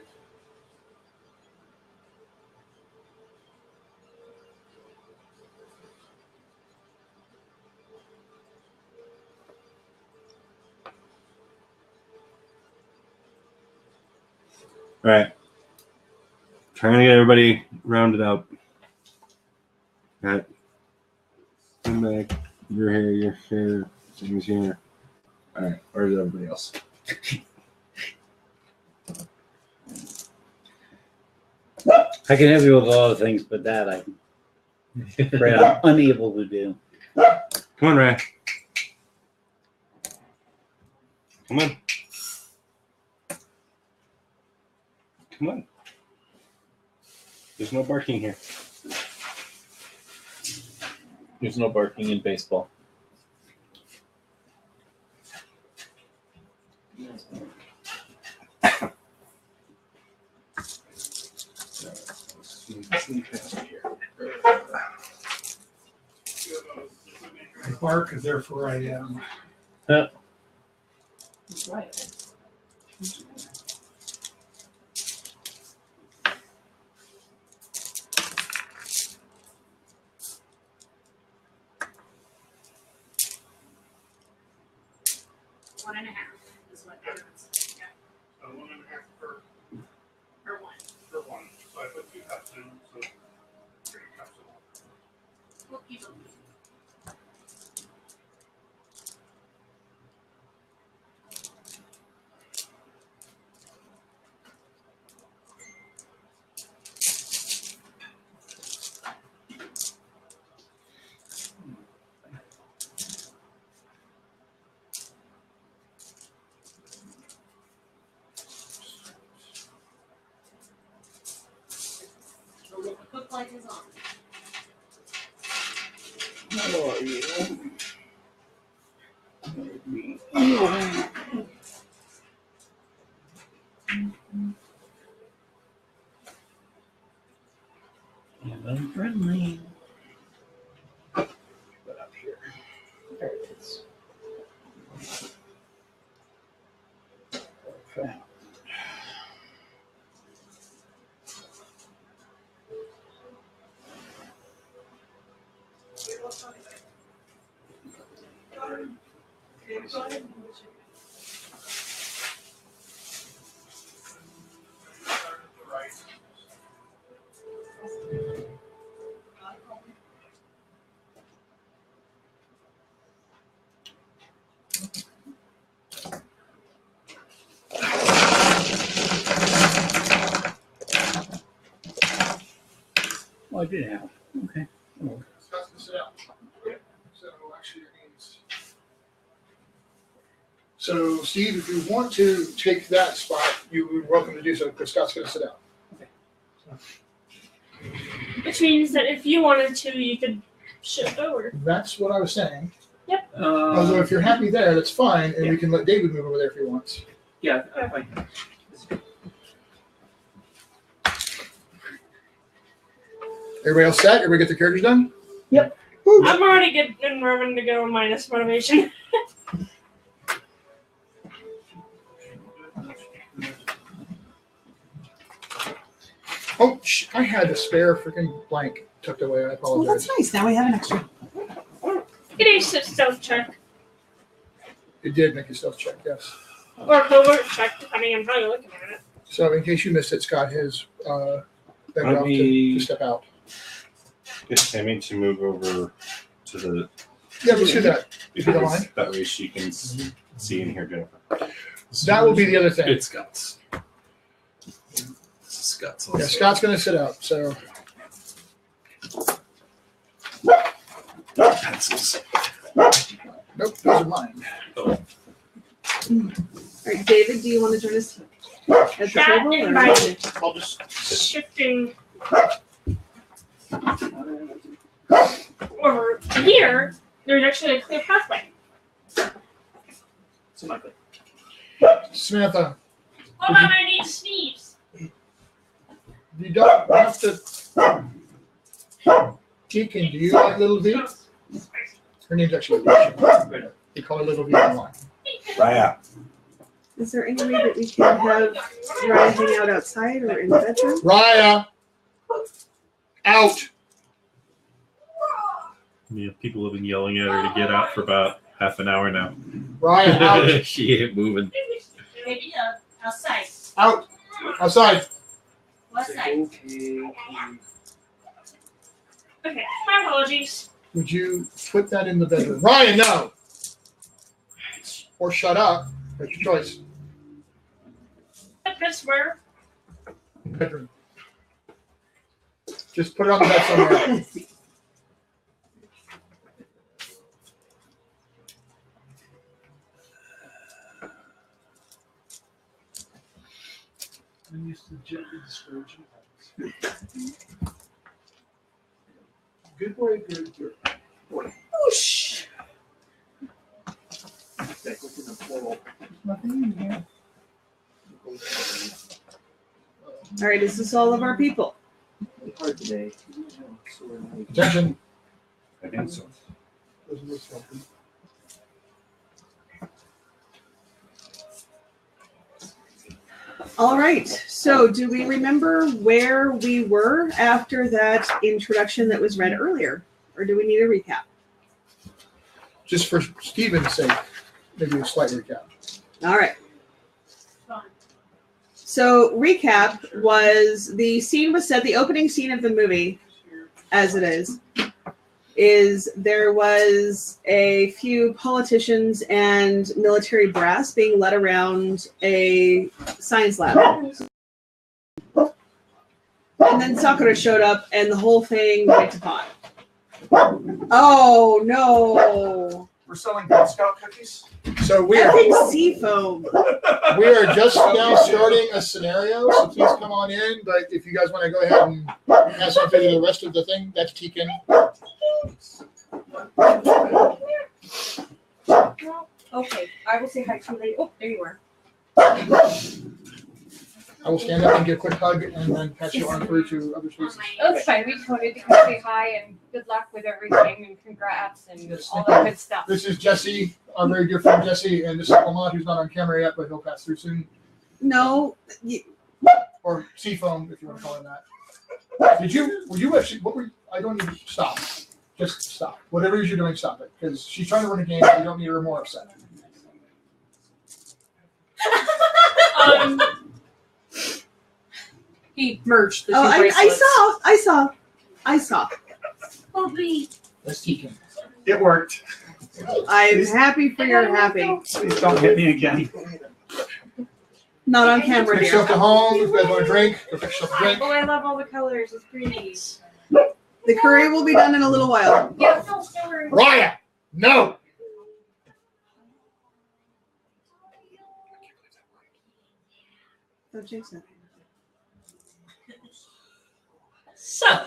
All right. Trying to get everybody rounded up. All right. Come back. You're here. Jimmy's here. All right. Where's everybody else? I can help you with a lot of things, but that I'm unable to do. Come on, Ray. Come on. Come on. There's no barking here. There's no barking in baseball. Bark is there for I am. Yeah. Right. One and a half is what that is. Yeah. 1.5 per Or one. one. So I put 2 cups in, so 3 cups of water. We'll keep them. light is on. How are you? Unfriendly. Put up here. There it is. Found. Oh, I did have. Okay. Oh. Scott's gonna sit out. So actually, it means. So Steve, if you want to take that spot, you're welcome to do so because Scott's gonna sit out. Which means that if you wanted to, you could shift over. That's what I was saying. Yep. Although if you're happy there, that's fine, and we can let David move over there if he wants. Yeah, fine. Everybody else set? Everybody get their characters done? Yep. Woo. I'm already good and raring to go minus motivation. Oh, I had a spare freaking blank tucked away. I Well, apologize. that's nice. Now we have an extra. It is a stealth check. It did make a stealth check, yes. Or covert check, depending on how you're looking at it. So in case you missed it, Scott has begged Let off me- to step out. Get Tammy to move over to the. Yeah, let's do that. If you don't mind. That way she can see and hear Jennifer. That will be the other thing. It's guts. This is guts. Yeah, Scott's going to sit out. So Pencils. nope, those are mine. All right, David, do you want to join us at the That table? and Or? my I'll just shifting over to here, there's actually a clear pathway. Semi-clear. Samantha, Hold on, I need to sneeze. you don't have to. Deacon, do you like Little V? Her name's actually Alicia. We call her Little V online. Riah. Is there any way that we can have Riah hang out outside or in the bedroom? Riah, out. Yeah, people have been yelling at her to get out for about half an hour now. Riah, out. She ain't moving. Maybe outside. Out. Outside. What side? Okay, my apologies. Would you put that in the bedroom? Ryan, no. Or shut up. That's your choice. That's where. Bedroom. Just put it on the bed somewhere. I'm used to gently discouraging. Good boy, good boy. Whoosh. Back within the floor. Nothing in here. All right, is this all of our people? Hard today. Attention. I think so. All right, so do we remember where we were after that introduction that was read earlier? Or do we need a recap? Just for Stephen's sake, maybe a slight recap. All right. So recap was the scene was set, the opening scene of the movie, as it is there was a few politicians and military brass being led around a science lab. And then Sakura showed up and the whole thing went to pot. Oh no. We're selling Girl Scout cookies. So we I are think sea foam. we are just now starting a scenario, so please come on in. But if you guys want to go ahead and ask something to the rest of the thing, that's Tekin. Okay, I will say hi to you later. Oh, there you are. I will stand up and give a quick hug and then pass you on through to other spaces. That's fine. We just wanted to come say hi and good luck with everything and congrats and all that good stuff. This is Jesse, our very dear friend Jesse, and this is Lamont, who's not on camera yet, but he'll pass through soon. No. Or Seafoam, if you want to call him that. Were you actually, what were, I don't need to stop. Just stop. Whatever it is you're doing, stop it. Because she's trying to run a game, and you don't need her more upset. He merged the two Oh, bracelets. I saw. Oh, please. Let's keep him. It worked. I'm happy for your happy. Please don't hit me again. Not on camera, Take yourself to dear. home. If you guys want a drink, go fix yourself a drink. Oh, I love all the colors. It's pretty. The curry will be done in a little while. Yeah, no, don't worry. Riah! No! Don't jinx it. So,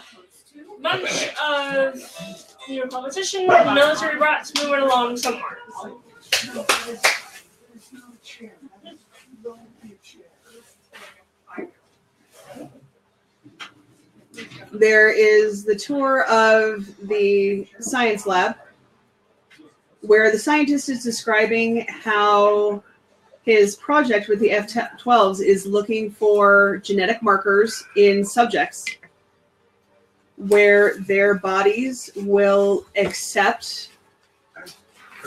bunch of politicians, military brats moving along somewhere. There is the tour of the science lab where the scientist is describing how his project with the F-12s is looking for genetic markers in subjects where their bodies will accept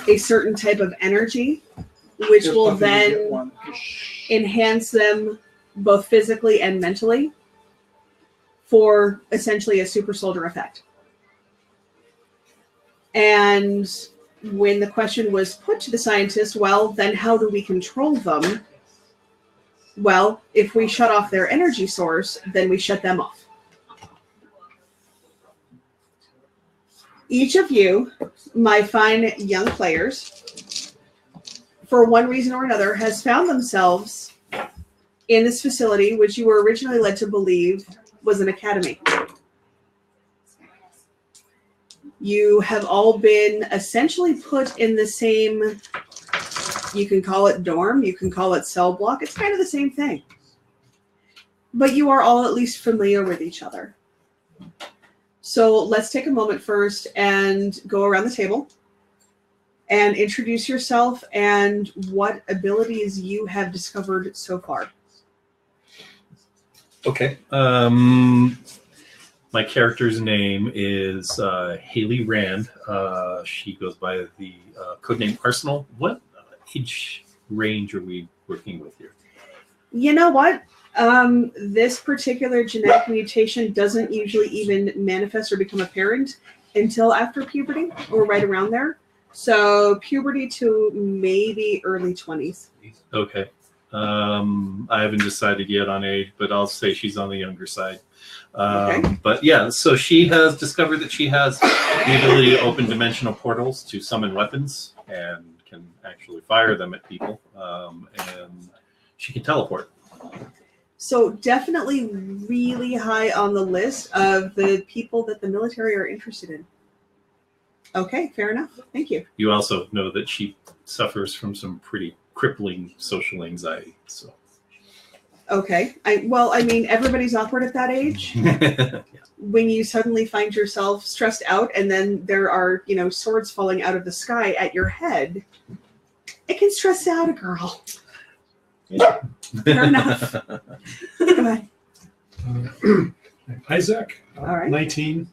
a certain type of energy, which will then enhance them both physically and mentally for essentially a super soldier effect. And when the question was put to the scientist, well, then how do we control them? Well, if we shut off their energy source, then we shut them off. Each of you, my fine young players, for one reason or another, has found themselves in this facility, which you were originally led to believe was an academy. You have all been essentially put in the same, you can call it dorm, you can call it cell block, it's kind of the same thing. But you are all at least familiar with each other. So let's take a moment first and go around the table and introduce yourself and what abilities you have discovered so far. Okay. My character's name is Haley Rand. She goes by the codename Arsenal. What age range are we working with here? You know what? This particular genetic mutation doesn't usually even manifest or become apparent until after puberty or right around there. So puberty to maybe early 20s. Okay. I haven't decided yet on age, but I'll say she's on the younger side. Okay. But yeah, so she has discovered that she has the ability to open dimensional portals to summon weapons and can actually fire them at people. And she can teleport. So definitely really high on the list of the people that the military are interested in. Okay, fair enough. Thank you. You also know that she suffers from some pretty crippling social anxiety. So. Okay. I mean, everybody's awkward at that age. Yeah. When you suddenly find yourself stressed out and then there are, swords falling out of the sky at your head, it can stress out a girl. Fair enough. Go ahead. Isaac, All right. 19,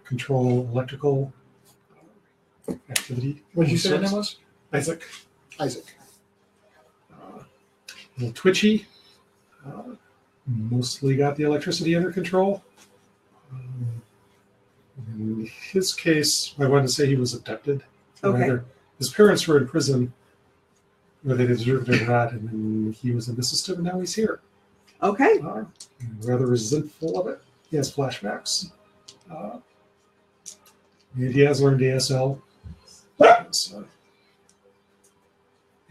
control electrical activity. What did you say your name was? Isaac. Isaac. A little twitchy. Mostly got the electricity under control. In his case, I wanted to say he was abducted. Okay. Rather, his parents were in prison, whether they deserved it or not, and then he was in the system, and now he's here. Okay. Rather resentful of it. He has flashbacks. And he has learned ASL. So,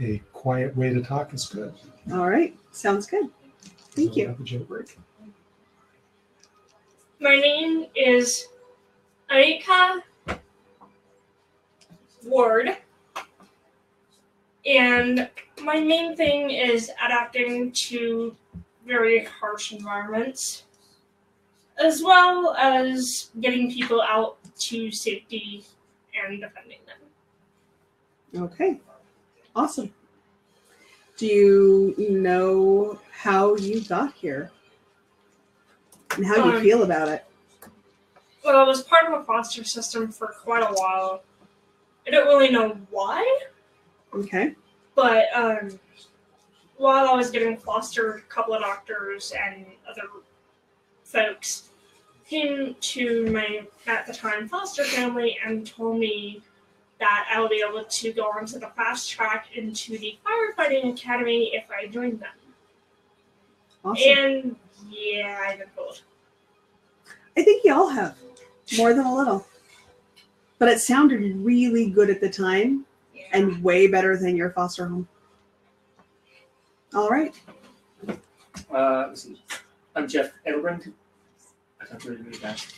a quiet way to talk is good. All right. Sounds good. Thank So you. have a jailbreak. My name is Aika Ward, and my main thing is adapting to very harsh environments, as well as getting people out to safety and defending them. Okay. Awesome. Do you know how you got here? And how you feel about it? Well, I was part of a foster system for quite a while. I don't really know why. Okay. But while I was getting fostered, a couple of doctors and other folks came to my, at the time, foster family and told me that I would be able to go onto the fast track into the firefighting academy if I joined them. Awesome. And yeah, I've been told. I think y'all have, more than a little. But it sounded really good at the time and way better than your foster home. All right. Let's see. I'm Jeff Edelbrand. I talk really, really fast.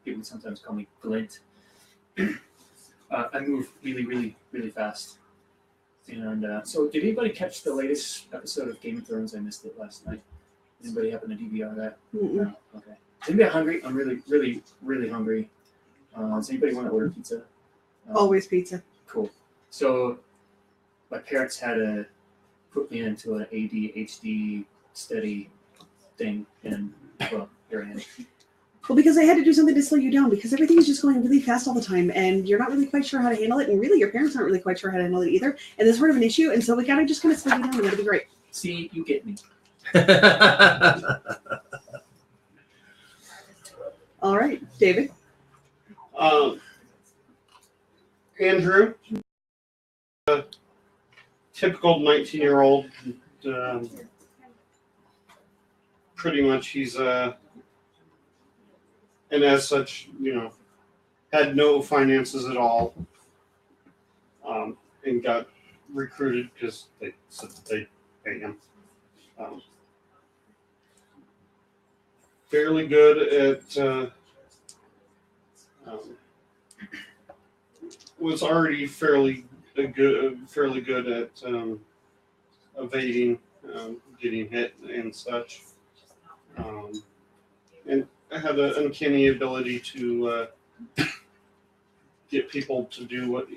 People sometimes call me Glint. I move really, really, really fast. And so, did anybody catch the latest episode of Game of Thrones? I missed it last night. Anybody happen to DVR that? No? Okay. Is anybody hungry? I'm really, really, really hungry. Does anybody want to order pizza? Always pizza. Cool. So, my parents had to put me into an ADHD study thing, and well, here I am. Well, because I had to do something to slow you down because everything is just going really fast all the time and you're not really quite sure how to handle it. And really, your parents aren't really quite sure how to handle it either. And there's sort of an issue. And so we got to just kind of slow you down and it'll be great. See, you get me. All right, David. Andrew, typical 19-year-old. Pretty much he's and as such, had no finances at all, and got recruited because they said that they pay him. Fairly good at, was already fairly good at evading, getting hit and such. And I had an uncanny ability to get people to do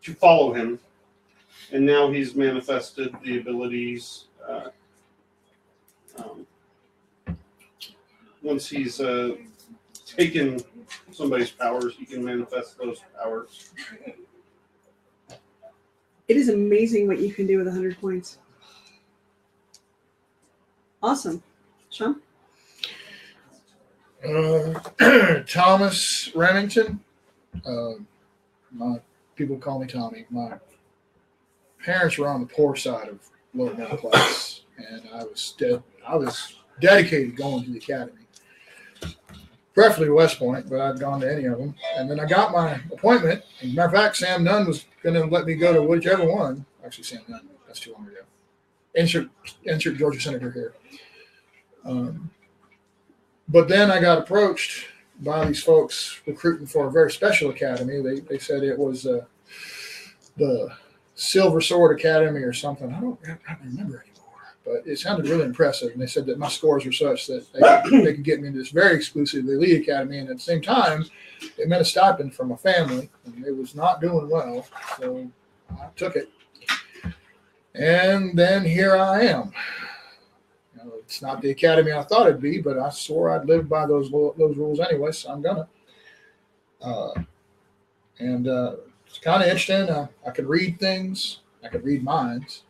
to follow him, and now he's manifested the abilities. Once he's taken somebody's powers, he can manifest those powers. It is amazing what you can do with 100 points. Awesome. Sean? Thomas Remington. My people call me Tommy. My parents were on the poor side of lower middle class, and I was dedicated going to the academy. Preferably West Point, but I'd gone to any of them. And then I got my appointment. As a matter of fact, Sam Nunn was going to let me go to whichever one. Actually, Sam Nunn. That's too long ago. Insert Georgia Senator here. But then I got approached by these folks recruiting for a very special academy. They said it was the Silver Sword Academy or something. I don't remember anymore. But it sounded really impressive. And they said that my scores were such that they could get me into this very exclusive elite academy. And at the same time, it meant a stipend for my family. And it was not doing well. So I took it. And then here I am. It's not the academy I thought it'd be, but I swore I'd live by those rules anyway, so I'm gonna. It's kind of interesting. I could read things. I could read minds.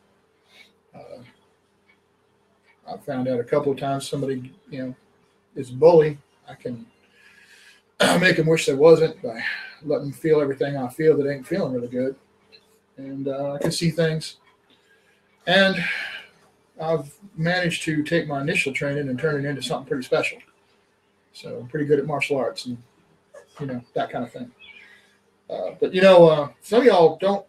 I found out a couple of times somebody, is a bully. I can make them wish they wasn't by letting them feel everything I feel that ain't feeling really good. And I can see things. And I've managed to take my initial training and turn it into something pretty special. So I'm pretty good at martial arts and, that kind of thing. But you know, some of y'all don't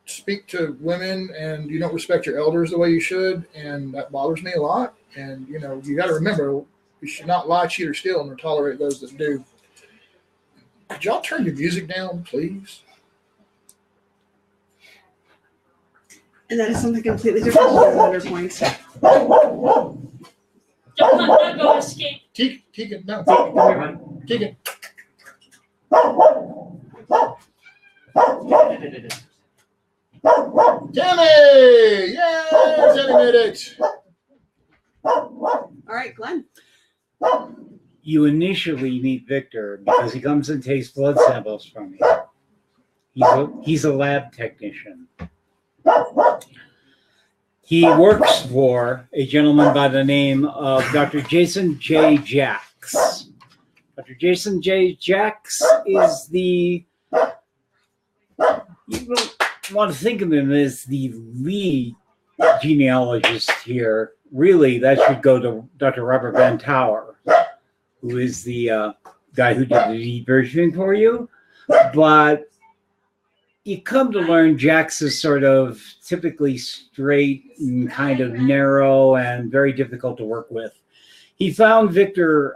speak to women and you don't respect your elders the way you should, and that bothers me a lot. And you know, you got to remember, you should not lie, cheat, or steal, nor tolerate those that do. Could y'all turn your music down, please? And that is something completely different from 100 points. Don't go escape. Tegan, no. Tegan. Tammy! Yay! Tammy made it. All right, Glenn. You initially meet Victor because he comes and takes blood samples from you. He's a lab technician. He works for a gentleman by the name of Dr. Jason J. Jacks. Dr. Jason J. Jacks is the, you want to think of him as the lead genealogist here. Really, that should go to Dr. Robert Van Tower, who is the guy who did the deep versioning for you. But you come to learn Jax is sort of typically straight and kind of narrow and very difficult to work with. He found Victor,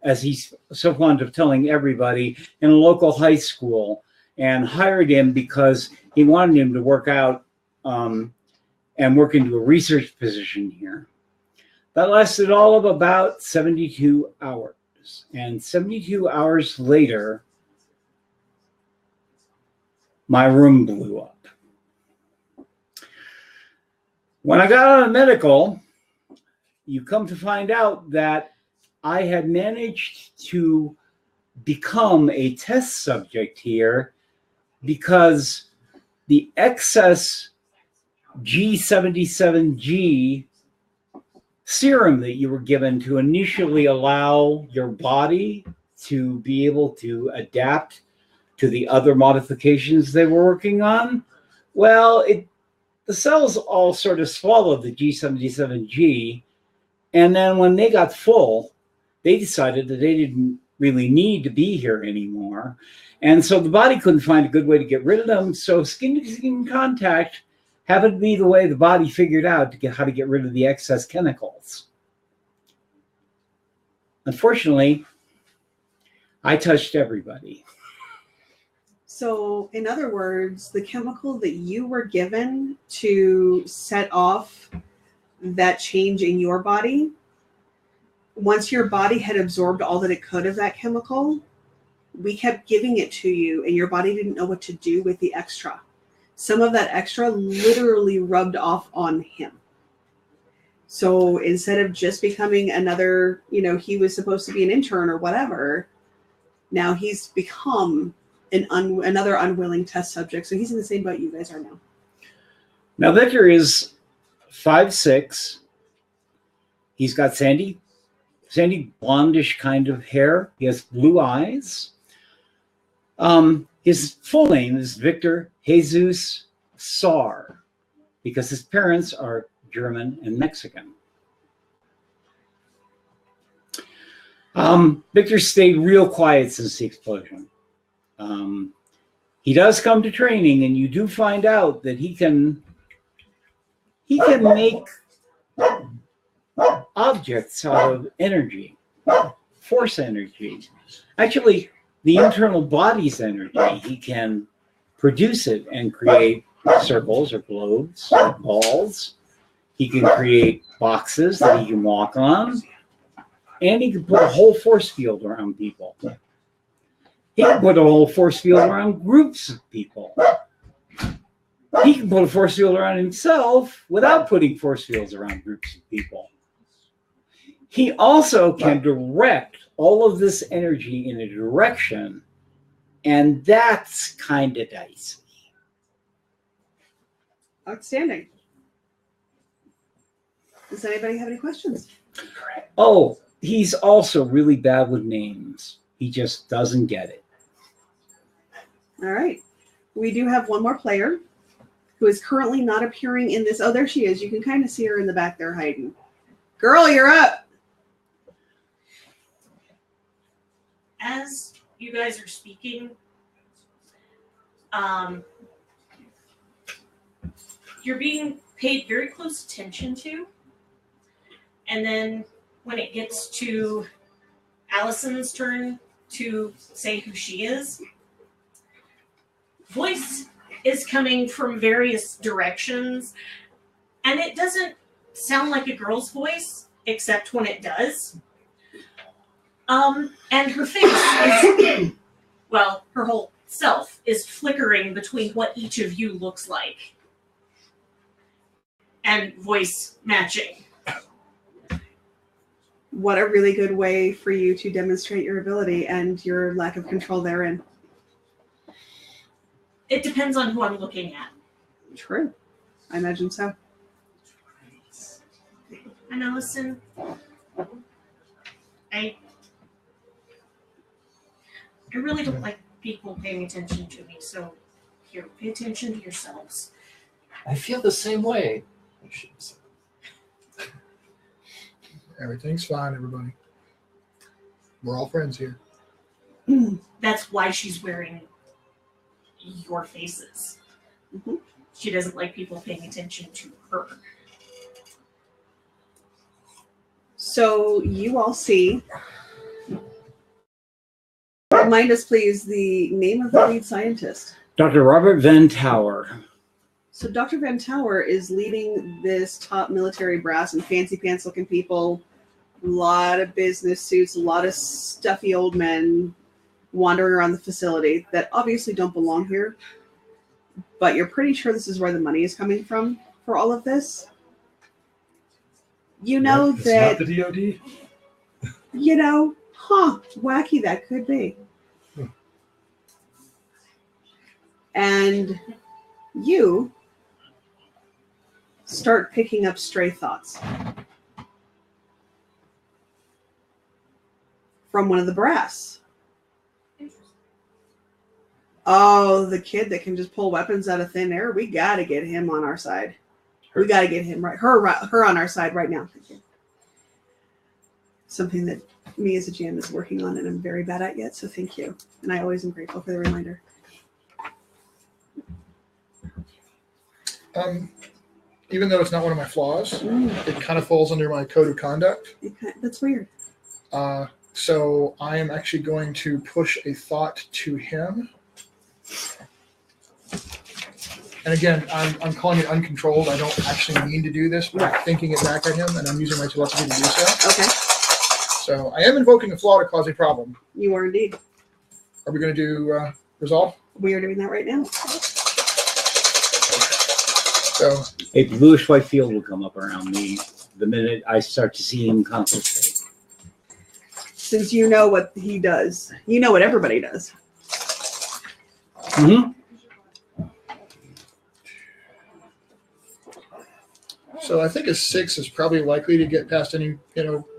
as he's so fond of telling everybody, in a local high school and hired him because he wanted him to work out and work into a research position here. That lasted all of about 72 hours. And 72 hours later, my room blew up. When I got out of medical, you come to find out that I had managed to become a test subject here because the excess G77G serum that you were given to initially allow your body to be able to adapt to the other modifications they were working on, well, the cells all sort of swallowed the G77G, and then when they got full, they decided that they didn't really need to be here anymore, and so the body couldn't find a good way to get rid of them, so skin-to-skin contact happened to be the way the body figured out to get how to get rid of the excess chemicals. Unfortunately, I touched everybody. So, in other words, the chemical that you were given to set off that change in your body, once your body had absorbed all that it could of that chemical, we kept giving it to you, and your body didn't know what to do with the extra. Some of that extra literally rubbed off on him. So instead of just becoming another, you know, he was supposed to be an intern or whatever, now he's become another unwilling test subject. So he's in the same boat you guys are now. Now, Victor is 5'6". He's got sandy blondish kind of hair. He has blue eyes. His full name is Victor Jesus Saar because his parents are German and Mexican. Victor stayed real quiet since the explosion. He does come to training, and you do find out that he can make objects out of energy, force energy. Actually, the internal body's energy, he can produce it and create circles or globes or balls. He can create boxes that he can walk on. And he can put a whole force field around people. He can put a whole force field around groups of people. He can put a force field around himself without putting force fields around groups of people. He also can direct all of this energy in a direction, and that's kind of dicey. Outstanding. Does anybody have any questions? Oh, he's also really bad with names. He just doesn't get it. All right. We do have one more player who is currently not appearing in this. Oh, there she is. You can kind of see her in the back there hiding. Girl, you're up. As you guys are speaking, you're being paid very close attention to. And then when it gets to Allison's turn to say who she is, voice is coming from various directions, and it doesn't sound like a girl's voice, except when it does. And her face is, well, her whole self is flickering between what each of you looks like. And voice matching. What a really good way for you to demonstrate your ability and your lack of control therein. It depends on who I'm looking at. True. I imagine so. And Allison, I really don't like people paying attention to me, so here, pay attention to yourselves. I feel the same way. Everything's fine, everybody. We're all friends here. That's why she's wearing your faces. Mm-hmm. She doesn't like people paying attention to her. So you all see. Remind us, please, the name of the lead scientist. Dr. Robert Van Tower. So Dr. Van Tower is leading this top military brass and fancy pants looking people. A lot of business suits, a lot of stuffy old men wandering around the facility that obviously don't belong here. But you're pretty sure this is where the money is coming from for all of this. You know It's that, not the DOD? you know, wacky that could be. And you start picking up stray thoughts from one of the brass. Oh, the kid that can just pull weapons out of thin air. We got to get him on our side. We got to get him her on our side right now. Something that me as a GM is working on and I'm very bad at yet. So thank you. And I always am grateful for the reminder. Even though it's not one of my flaws, it kind of falls under my code of conduct. That's weird. So I am actually going to push a thought to him. And again, I'm calling it uncontrolled. I don't actually mean to do this, but I'm thinking it back at him, and I'm using my telepathy to do so. Okay. So I am invoking a flaw to cause a problem. You are indeed. Are we going to do resolve? We are doing that right now. So A bluish white field will come up around me the minute I start to see him concentrate. Since you know what he does, you know what everybody does. Mm-hmm. So I think a 6 is probably likely to get past any,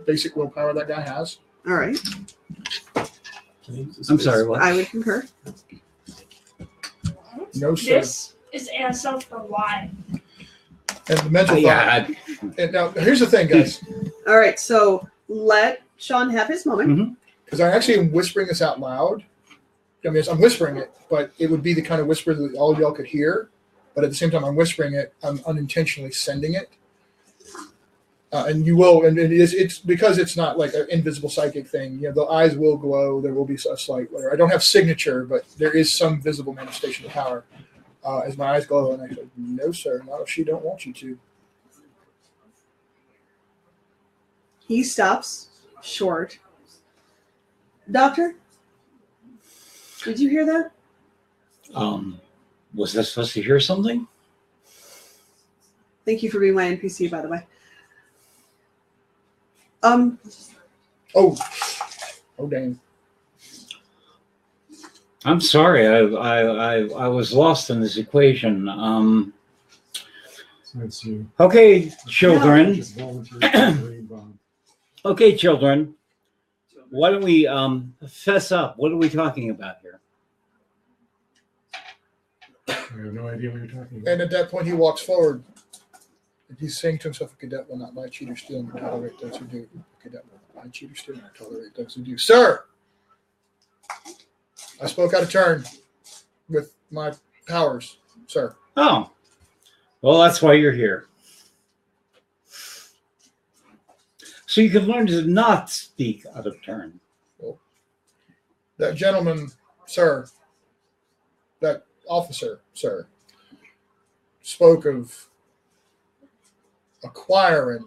basic willpower that guy has. All right. I'm sorry, what? I would concur. No, sir. This is ASL for why. And the mental Yeah, thought. And now, here's the thing, guys. All right, so let Sean have his moment. Because I actually am whispering this out loud. I mean, I'm whispering it, but it would be the kind of whisper that all of y'all could hear. But at the same time, I'm whispering it. I'm unintentionally sending it. And you will, and it's because it's not like an invisible psychic thing. The eyes will glow. There will be a slight, whatever. I don't have signature, but there is some visible manifestation of power. As my eyes glow, and I go, no, sir, not if she don't want you to. He stops short. Doctor, did you hear that? Was I supposed to hear something? Thank you for being my NPC, by the way. Oh, dang. I'm sorry. I was lost in this equation. Okay, children. Okay, children. Why don't we fess up? What are we talking about here? I have no idea what you're talking about. And at that point, he walks forward. And he's saying to himself, a cadet will not lie, cheat, or steal, nor tolerate those who do. A cadet will not lie, cheat, or steal, nor tolerate those who do. Sir! I spoke out of turn with my powers, sir. Oh, well, that's why you're here. So you can learn to not speak out of turn. Well, that gentleman, sir, that officer, sir, spoke of acquiring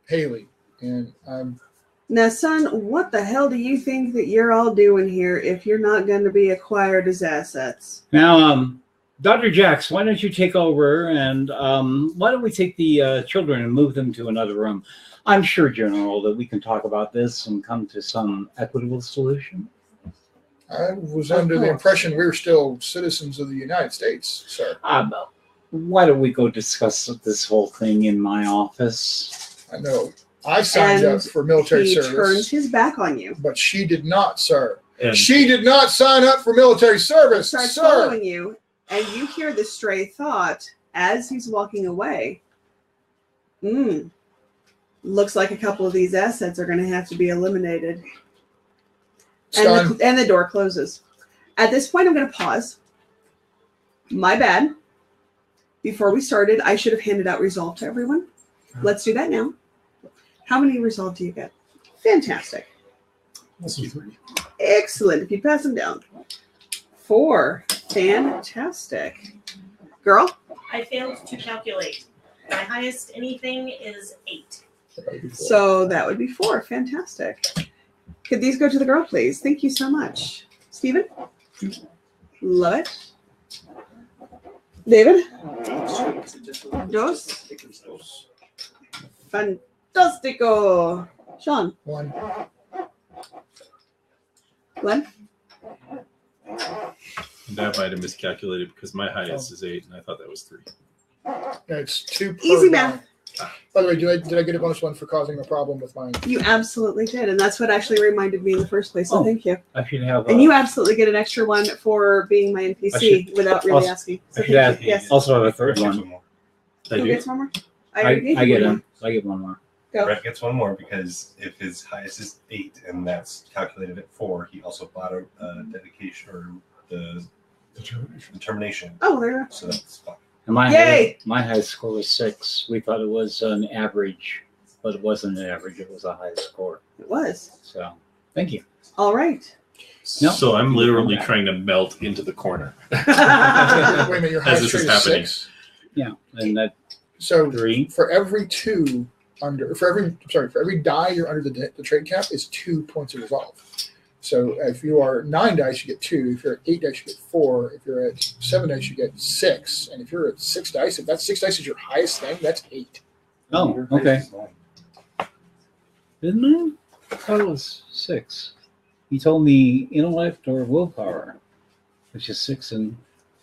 Haley, and I'm. Now, son, what the hell do you think that you're all doing here if you're not going to be acquired as assets? Now, Dr. Jax, why don't you take over, and why don't we take the children and move them to another room? I'm sure, General, that we can talk about this and come to some equitable solution. I was under the impression we were still citizens of the United States, sir. Why don't we go discuss this whole thing in my office? I know. I signed up for military service. He turns his back on you. But she did not, sir. And she did not sign up for military service, Starts sir. following you, and you hear the stray thought as he's walking away. Looks like a couple of these assets are going to have to be eliminated. And the door closes. At this point, I'm going to pause. My bad. Before we started, I should have handed out resolve to everyone. Let's do that now. How many resolve do you get? Fantastic. Also 3. Excellent. If you pass them down. 4. Fantastic. Girl? I failed to calculate. My highest anything is 8. So that would be 4. Fantastic. Could these go to the girl, please? Thank you so much. Stephen? Love it. David? Dos? Fantastico. Sean? 1. Glenn? And I might have miscalculated because my highest is 8, and I thought that was 3. It's 2 per Easy die. math. By the way, did I get a bonus 1 for causing a problem with mine? You absolutely did, and that's what actually reminded me in the first place. So thank you. I should have. And you absolutely get an extra 1 for being my NPC without really asking. So I should thank have, you. Yes. also have a third one. Who gets one more? I already gave you get one him. I get one more. Go. Brett gets one more because if his highest is 8 and that's calculated at 4, he also bought a dedication or the determination. Oh, there you go. So that's fine. And my Yay! my high score was 6. We thought it was an average, but it wasn't an average. It was a high score. It was. So, thank you. All right. No. So I'm literally trying to melt into the corner. Wait a minute, your As highest this is rate is happening. 6? Yeah, and that So 3. for every 2 under, for every die you're under the trade cap is 2 points of resolve. So if you are 9 dice, you get 2. If you're at 8 dice, you get 4. If you're at 7 dice, you get 6. And if you're at 6 dice, if that 6 dice is your highest thing, that's 8. Oh, okay. Didn't I? I thought it was 6. He told me intellect or willpower, which is 6 and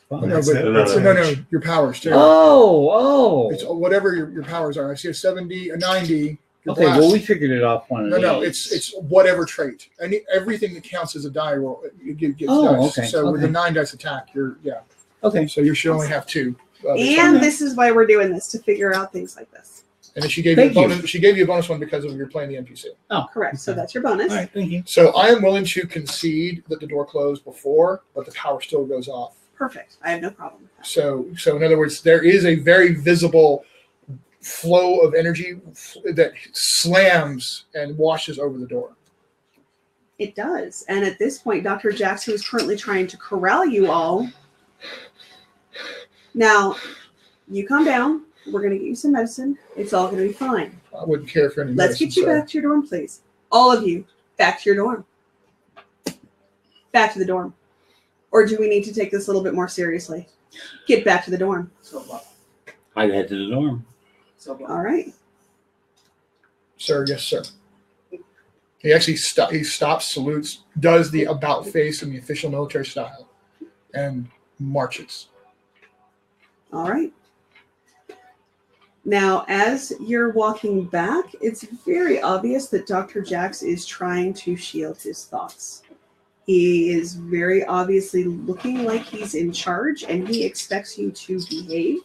5. No, but no, your powers too. Oh. It's whatever your powers are. I see a 70, a 90. your Okay, blast. well, we figured it off one of No, these. it's whatever trait. Everything that counts as a die roll, you gets dice. Okay. So with a Okay. 9 dice attack, Okay. So you should only have 2. And this is why we're doing this, to figure out things like this. And then she gave you a bonus. She gave you a bonus 1 because of your playing the NPC. Oh, correct. So that's your bonus. All right, thank you. So I am willing to concede that the door closed before, but the power still goes off. Perfect. I have no problem with that. So in other words, there is a very visible flow of energy that slams and washes over the door. It does. And at this point, Dr. Jax, who is currently trying to corral you all. Now, you calm down. We're going to get you some medicine. It's all going to be fine. I wouldn't care for any Let's medicine, get you sir. back to your dorm, please. All of you, back to your dorm. Back to the dorm. Or do we need to take this a little bit more seriously? Get back to the dorm. I head to the dorm. All right. Sir, yes, sir. He actually he stops, salutes, does the about face in the official military style, and marches. All right. Now, as you're walking back, it's very obvious that Dr. Jax is trying to shield his thoughts. He is very obviously looking like he's in charge, and he expects you to behave.